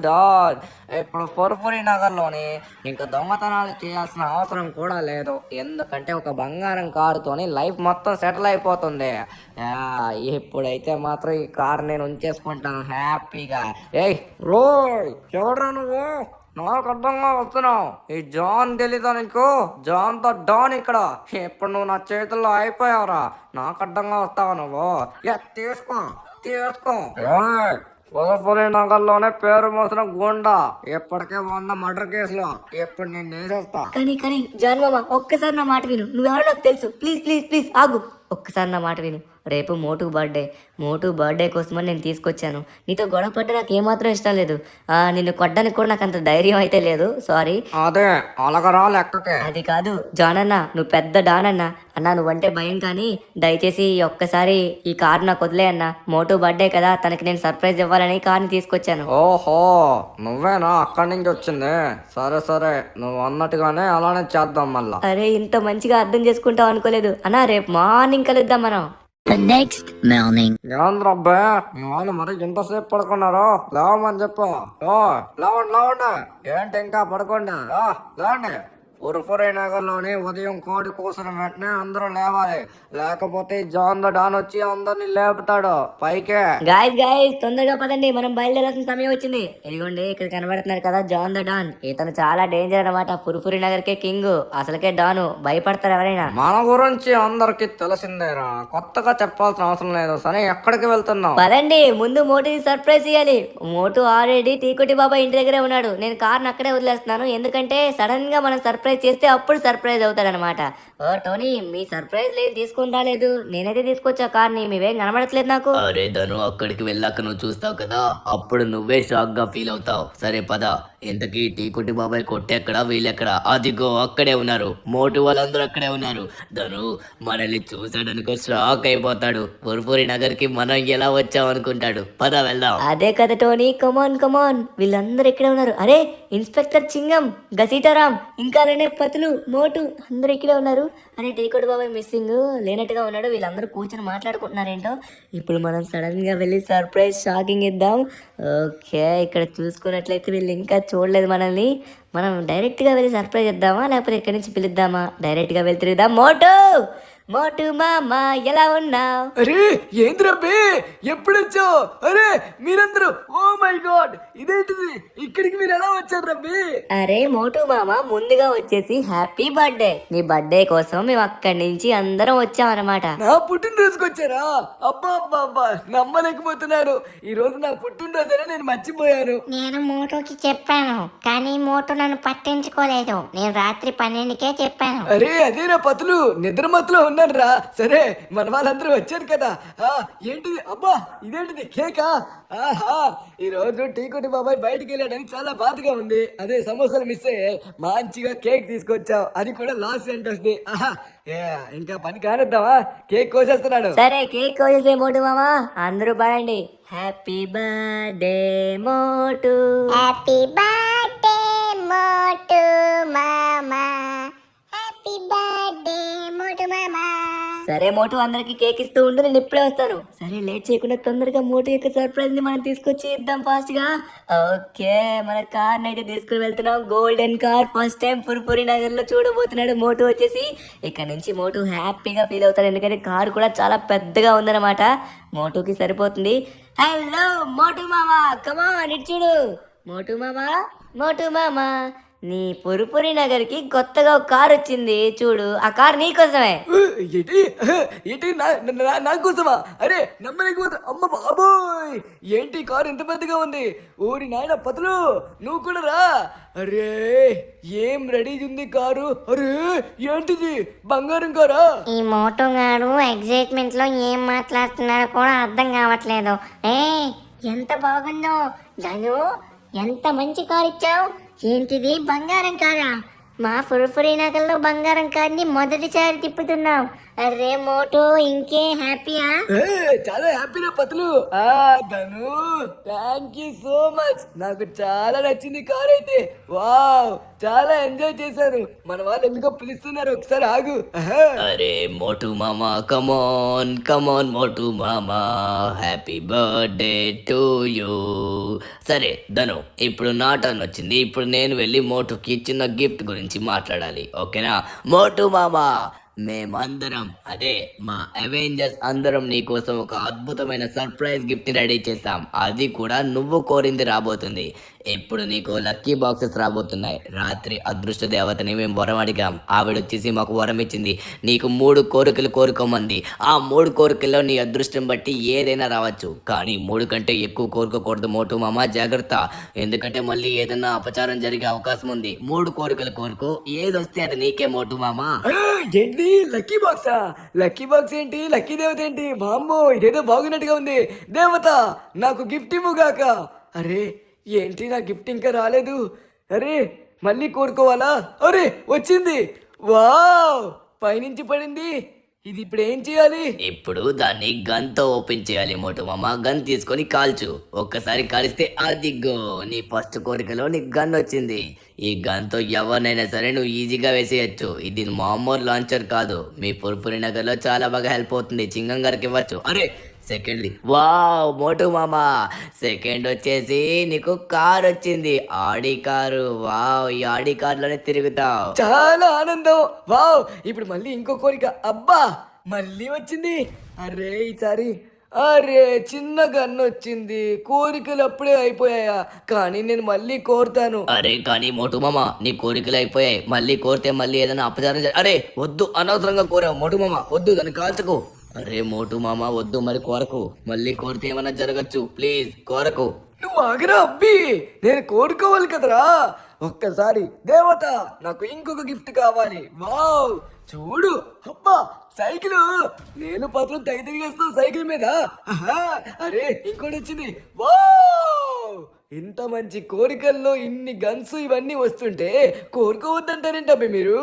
డాన్. ఇప్పుడు పురుపురి నగర్లోని ఇంకా దొంగతనాలు చేయాల్సిన అవసరం కూడా లేదు, ఎందుకంటే ఒక బంగారం కారుతోని లైఫ్ మొత్తం సెటిల్ అయిపోతుంది. ఇప్పుడైతే మాత్రం ఈ కార్ నేను ఉంచేసుకుంటాను హ్యాపీగా. ఏయ్ రోయ్, ఎవడ్రా నువ్వు? నాకు అర్థంగా వస్తున్నావు. ఈ జాన్ తెలీదా నీకు? జాన్తో డాన్ ఇక్కడ. ఇప్పుడు నువ్వు నా చేతుల్లో అయిపోయావురా. నాకు అర్థంగా వస్తావా నువ్వు? తీసుకో. పురుపురి నగర్లోనే పేరు మోసిన గుండా, ఇప్పటికే 100 మర్డర్ కేసులు. ఇప్పుడు నేను వేసేస్తా. కానీ జాన్ మామ, ఒక్కసారి నా మాట విను. నువ్వెవరో నాకు తెలుసు. ప్లీజ్ ఆగు. ఒక్కసారి నా మాట విను. రేపు మోటు బర్త్డే కోసమని నేను తీసుకొచ్చాను. నీతో గొడవ పడ్డ నాకు ఏమాత్రం ఇష్టం లేదు. నిన్ను కొట్టడానికి కూడా నాకు అంత ధైర్యం అయితే లేదు, సారీ. అదే అలగరా లెక్కకే. అది కాదు జాన్ అన్న, నువ్వు పెద్ద డాన్ అన్న. నువ్వంటే భయం, కానీ దయచేసి ఒక్కసారి ఈ కారు నాకు వదిలే అన్న. మోటు బర్త్డే కదా, తనకి నేను సర్ప్రైజ్ ఇవ్వాలని కార్ని తీసుకొచ్చాను. ఓహో, నువ్వేనా అక్కడి నుంచి వచ్చింది? సరే నువ్వు అన్నట్టుగానే అలానే చేద్దాం మళ్ళా. అరే, ఇంత మంచిగా అర్థం చేసుకుంటావు అనుకోలేదు అన్న. రేపు మార్నింగ్ కలుద్దాం మనం. The next morning. ఏంద్రబ్బే, మీ వాళ్ళు మరి ఇంతసేపు పడుకున్నారు? లేవమని చెప్పు. లేవండి. ఏంటి ఇంకా పడుకోండి, లేవండి. పురుపురి నగర్లోని ఉదయం కోడి కూసిన వెంటనే అందరూ లేవాలి, లేకపోతే జాన్ ద డాన్ వచ్చి అందరిని లేపుతాడు పైకే. గాయస్ తొందరగా పదండి, మనం బయలుదేరాల్సిన సమయం వచ్చింది. ఇదిగోండి ఇక్కడ కనబడుతున్నారు కదా జాన్ ద డాన్. ఇతను చాలా డేంజర్ అనమాట. పురుపురి నగర్ కే కింగ్, అసలుకే డాను. భయపడతారు ఎవరైనా? మన గురించి అందరికి తెలిసిందేరా, కొత్తగా చెప్పాల్సిన అవసరం లేదు. సరే ఎక్కడికి వెళ్తున్నావు? పదండి, ముందు మోటుని సర్ప్రైజ్ ఇవ్వాలి. మోటు ఆల్రెడీ టీకుటి బాబా ఇంటి దగ్గరే ఉన్నాడు. నేను కార్ని అక్కడే వదిలేస్తున్నాను, ఎందుకంటే సడన్ గా మనం సర్ప్రైజ్ చేస్తే అప్పుడు సర్ప్రైజ్ అవుతాడనమాట. టోనీ, మీ సర్ప్రైజ్ లేదు తీసుకుని రాలేదు. నేనైతే తీసుకొచ్చా కార్ని, మీవేం కనబడట్లేదు నాకు. అరే ధను, అక్కడికి వెళ్ళాక నువ్వు చూస్తావు కదా, అప్పుడు నువ్వే షాక్ గా ఫీల్ అవుతావు. సరే పద, ఇంతకీ టీకుటి బాబాయ్ కొట్టెక్కడ వీళ్ళెక్కడ? అదిగో అక్కడే ఉన్నారు, మోటు వాళ్ళందరూ అక్కడే ఉన్నారు. ధను మనల్ని చూసాడనుకో షాక్ అయిపోతాడు. పుర్పురి నగర్ కి మనం ఎలా వచ్చాం అనుకుంటాడు. పద వెళ్దాం. అదే కదా టోనీ, కమాన్ కమాన్, వీళ్ళందరూ ఇక్కడే ఉన్నారు. అరే ఇన్స్పెక్టర్ చింగం, గసీటారాం, ఇంకా రెండే పతులు, మోటు అందరూ ఇక్కడే ఉన్నారు. అరే టీకోటి బాబాయ్ మిస్సింగ్ లేనట్టుగా ఉన్నాడు. వీళ్ళందరూ కూర్చొని మాట్లాడుకుంటున్నారేంటో. ఇప్పుడు మనం సడన్ గా వెళ్ళి సర్ప్రైజ్ షాకింగ్ ఇద్దాం. ఓకే, ఇక్కడ చూసుకున్నట్లయితే వీళ్ళు ఇంకా చూడలేదు మనల్ని. మనం డైరెక్ట్ గా వెళ్ళి సర్ప్రైజ్ ఇద్దామా, లేకపోతే ఇక్కడి నుంచి పిలుద్దామా? డైరెక్ట్ గా వెళ్ళి తిరుగుదాం. మోటు మోటు మామ ఎలా ఉన్నావు? అరే ఏంద్రబ్బే ఎప్పుడొచ్చావు? అరే మీరందరూ, ఓ మై గాడ్, ఇదేంటిది? ఇక్కడికి మీరు ఎలా వచ్చారు రబ్బే? అరే మోటు మామ, ముందుగా వచ్చేసి హ్యాపీ బర్త్డే. నీ బర్త్డే కోసం మేము అక్కడి నుంచి అందరం వచ్చామన్నమాట. నా పుట్టినరోజుకి వచ్చారా? అబ్బా అబ్బా అబ్బా, నమ్మలేకపోతున్నాను. ఈ రోజు నా పుట్టినరోజునే నేను మర్చిపోయాను. నేను మోటోకి చెప్పాను, కానీ మోటో నన్ను పట్టించుకోలేదు. నేను రాత్రి 12కే చెప్పాను. అరే అదేరా పతులు, నిద్ర మత్తులో ఉన్నాను రా. సరే మన వాళ్ళందరూ వచ్చారు కదా. ఏంటిది? అబ్బా ఇదేంటిది? కేకా? ఆహా, ఈ రోజు టీకోటి బాబాయ్ బయటికి వెళ్ళాడని చాలా బాధగా ఉంది. అదే సమోసాలు మిస్ అయ్యాయి. మంచిగా కేక్ తీసుకొచ్చావు, అది కూడా లాస్ సెంటర్స్. ఆహా, ఇంకా పని కానిద్దామా? కేక్ కోసేస్తున్నాడు. సరే కేక్ కోసేసే మోటు మామ, అందరూ పాడండి. హ్యాపీ బర్త్డే మోటు. హ్యాపీ బర్త్డే మోటు మామా, హ్యాపీ బర్త్డే మోటు మామా. సరే మోటు, అందరికి కేక్ ఇస్తూ ఉండు, నేను ఇప్పుడే వస్తాను. సరే లేట్ చేయకుండా తొందరగా మోటు యొక్క సర్ప్రైజ్ ని మనం తీసుకొచ్చి ఇద్దాం ఫాస్ట్ గా. ఓకే, మన కార్ అయితే తీసుకుని వెళ్తున్నాం. Golden car first time Purpuri Nagar లో చూడబోతున్నాడు మోటు వచ్చేసి. ఇక్కడ నుంచి మోటు హ్యాపీగా ఫీల్ అవుతాడు, ఎందుకంటే కార్ కూడా చాలా పెద్దగా ఉందన్నమాట. మోటుకి సరిపోతుంది. హలో మోటు మామా, కమాన్ ఇటు చూడు. మోటు మామా, మోటు మామా, నీ పురుపురి నగర్ కి కొత్తగా ఒక కార్ వచ్చింది చూడు. ఆ కార్ నీకోసమే. ఏంటి ఏంటి నా కోసమా? అరే నమ్మలేకపోతా. అమ్మ బాబోయ్, ఏంటి కారు ఎంత పెద్దగా ఉంది? ఓరి నాయన పతులు, నువ్వు కూడా రా. అరే ఏం రెడీ ఉంది కారు. అరే ఏంటిది? బంగారం కారా? ఈ మోటో గాడు ఎగ్జైట్మెంట్ లో ఏం మాట్లాడుతున్నారో కూడా అర్థం కావట్లేదు. ఎంత బాగుందో ధను, ఎంత మంచి కార్ ఇచ్చావు. ఏంటిది, బంగారం కారా? మా పుర్పురి నగర్లో బంగారం కార్ని మొదటిసారి తిప్పుతున్నాం. అరే మోటో, ఇంకే హ్యాపీయా? చాలా హ్యాపీనా పతులు. ధను, థ్యాంక్ యూ సో మచ్. నాకు చాలా నచ్చింది కార్ అయితే. వావ్, చాలా ఎంజాయ్ చేశాను. మన వాళ్ళు ఎందుకో పిలుస్తున్నారు, ఒకసారి ఆగు. అరే మోటు మామ, కమాన్ కమాన్ మోటు మామ, హ్యాపీ బర్త్డే టు యూ. సరే ధను, ఇప్పుడు నా టర్న్ వచ్చింది. ఇప్పుడు నేను వెళ్ళి మోటుకి చిన్న గిఫ్ట్ గురించి మాట్లాడాలి, ఓకేనా? మోటు మామ, మేమందరం, అదే మా అవెంజర్స్ అందరం నీకోసం ఒక అద్భుతమైన సర్ప్రైజ్ గిఫ్ట్ రెడీ చేస్తాం. అది కూడా నువ్వు కోరింది రాబోతుంది. ఇప్పుడు నీకు లక్కీ బాక్సెస్ రాబోతున్నాయి. రాత్రి అదృష్ట దేవతని మేము వరం అడిగాం, ఆవిడొచ్చేసి మాకు వరం ఇచ్చింది. నీకు 3 కోరికలు కోరుకోమంది. ఆ 3 కోరికల్లో నీ అదృష్టం బట్టి ఏదైనా రావచ్చు, కానీ 3 కంటే ఎక్కువ కోరుకోకూడదు మోటు మామ, జాగ్రత్త. ఎందుకంటే మళ్ళీ ఏదైనా అపచారం జరిగే అవకాశం ఉంది. 3 కోరికలు కోరుకో, ఏదొస్తే అది నీకే మోటు మామ. ఏంటి లక్కీ బాక్సా? లక్కీ బాక్స్ ఏంటి? లక్కీ దేవత ఏంటి? బామ్మో, ఇదేదో బాగున్నట్టుగా ఉంది. దేవత నాకు గిఫ్ట్ ఇవ్వుగాక. అరే ఏంటి, నా గిఫ్ట్ ఇంకా రాలేదు. అరే మళ్ళీ కోరుకోవాలా? అరే వచ్చింది. వావ్, పైనుంచి పడింది. ఇది ఇప్పుడు ఏం చేయాలి? ఇప్పుడు దాన్ని గన్ తో ఓపెన్ చేయాలి మోటు మామ. గన్ తీసుకొని కాల్చు. ఒక్కసారి కాలిస్తే అదిగో నీ ఫస్ట్ కోరికలో నీకు గన్ వచ్చింది. ఈ గన్ తో ఎవరినైనా సరే నువ్వు ఈజీగా వేసేయచ్చు. ఇది మామూలు లాంచర్ కాదు. మీ పుర్పురి నగర్ లో చాలా బాగా హెల్ప్ అవుతుంది. చింగం గారికి ఇవ్వచ్చు. అరే సెకండ్, వావ్ మోటు మామ, సెకండ్ వచ్చేసి నీకు కార్ వచ్చింది, ఆడి కారు. వావ్, ఈ ఆడి కారులోనే తిరుగుతావు. చాలా ఆనందం. వావ్, ఇప్పుడు మళ్ళీ ఇంకో కోరిక. అబ్బా మళ్ళీ వచ్చింది. అరే ఈసారి, అరే చిన్న గన్ను వచ్చింది. కోరికలు అప్పుడే అయిపోయాయా? కానీ నేను మళ్ళీ కోరుతాను. అరే కానీ మోటు మామ, నీ కోరికలు అయిపోయాయి. మళ్ళీ కోరితే మళ్ళీ ఏదైనా అపచారం అరే వద్దు, అనవసరంగా కోరావు మోటు మామ, వద్దు, దాన్ని కాల్చకు. అరే మోటు మామ వద్దు, మరి కోరకు. మళ్ళీ కోరితే ఏమైనా జరగచ్చు, ప్లీజ్ కోరకు. నువ్వు ఆగరా అబ్బి, నేను కోరుకోవాలి కదరా. ఒక్కసారి దేవత, నాకు ఇంకొక గిఫ్ట్ కావాలి. వావ్ చూడు, అబ్బా సైకిల్. నేను పత్రం తెగ తిరిగేస్తా సైకిల్ మీద. అరే ఇంకోటి వచ్చింది. వావ్, ఇంత మంచి కోరికల్లో ఇన్ని గన్స్ ఇవన్నీ వస్తుంటే కోరుకోవద్దంటారేంటి అబ్బే మీరు?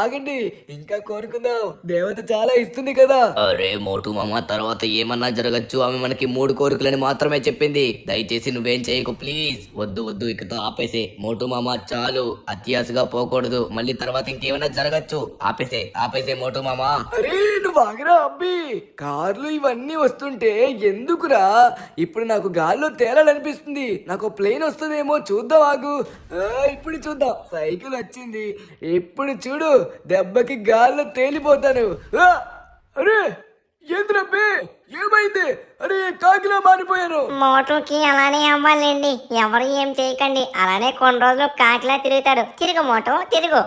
ఆగండి, ఇంకా కోరుకుందాం, దేవత చాలా ఇస్తుంది కదా. అరే మోటు మామ, తర్వాత ఏమన్నా జరగచ్చు. ఆమె మనకి 3 కోరికలని మాత్రమే చెప్పింది. దయచేసి నువ్వేం చేయకు ప్లీజ్. వద్దు వద్దు, ఇకతో ఆపేసే మోటు మామ, చాలు. అత్యాశగా పోకూడదు, మళ్ళీ తర్వాత ఇంకేమైనా జరగచ్చు. ఆపేసే మోటు మామ. అరే నువ్వు ఆగరా అబ్బి, కార్లు ఇవన్నీ వస్తుంటే ఎందుకురా? ఇప్పుడు నాకు గాల్లో తేలాలనిపిస్తుంది. నాకు ప్లేన్ వస్తుందేమో, చూద్దాం ఆగు. ఇప్పుడు చూద్దాం, సైకిల్ వచ్చింది. ఇప్పుడు చూడు, దెబ్బకి గాల్లో తేలిపోతాను. అరే ఏంద్రబ్బే, ఏమైంది? అరే కాకిలా మారిపోయాను. మోటుకి అలానే అవ్వాలండి, ఎవరు ఏం చేయకండి. అలానే కొన్ని రోజులు కాకిలా తిరుగుతాడు. తిరుగు మోటు తిరుగు.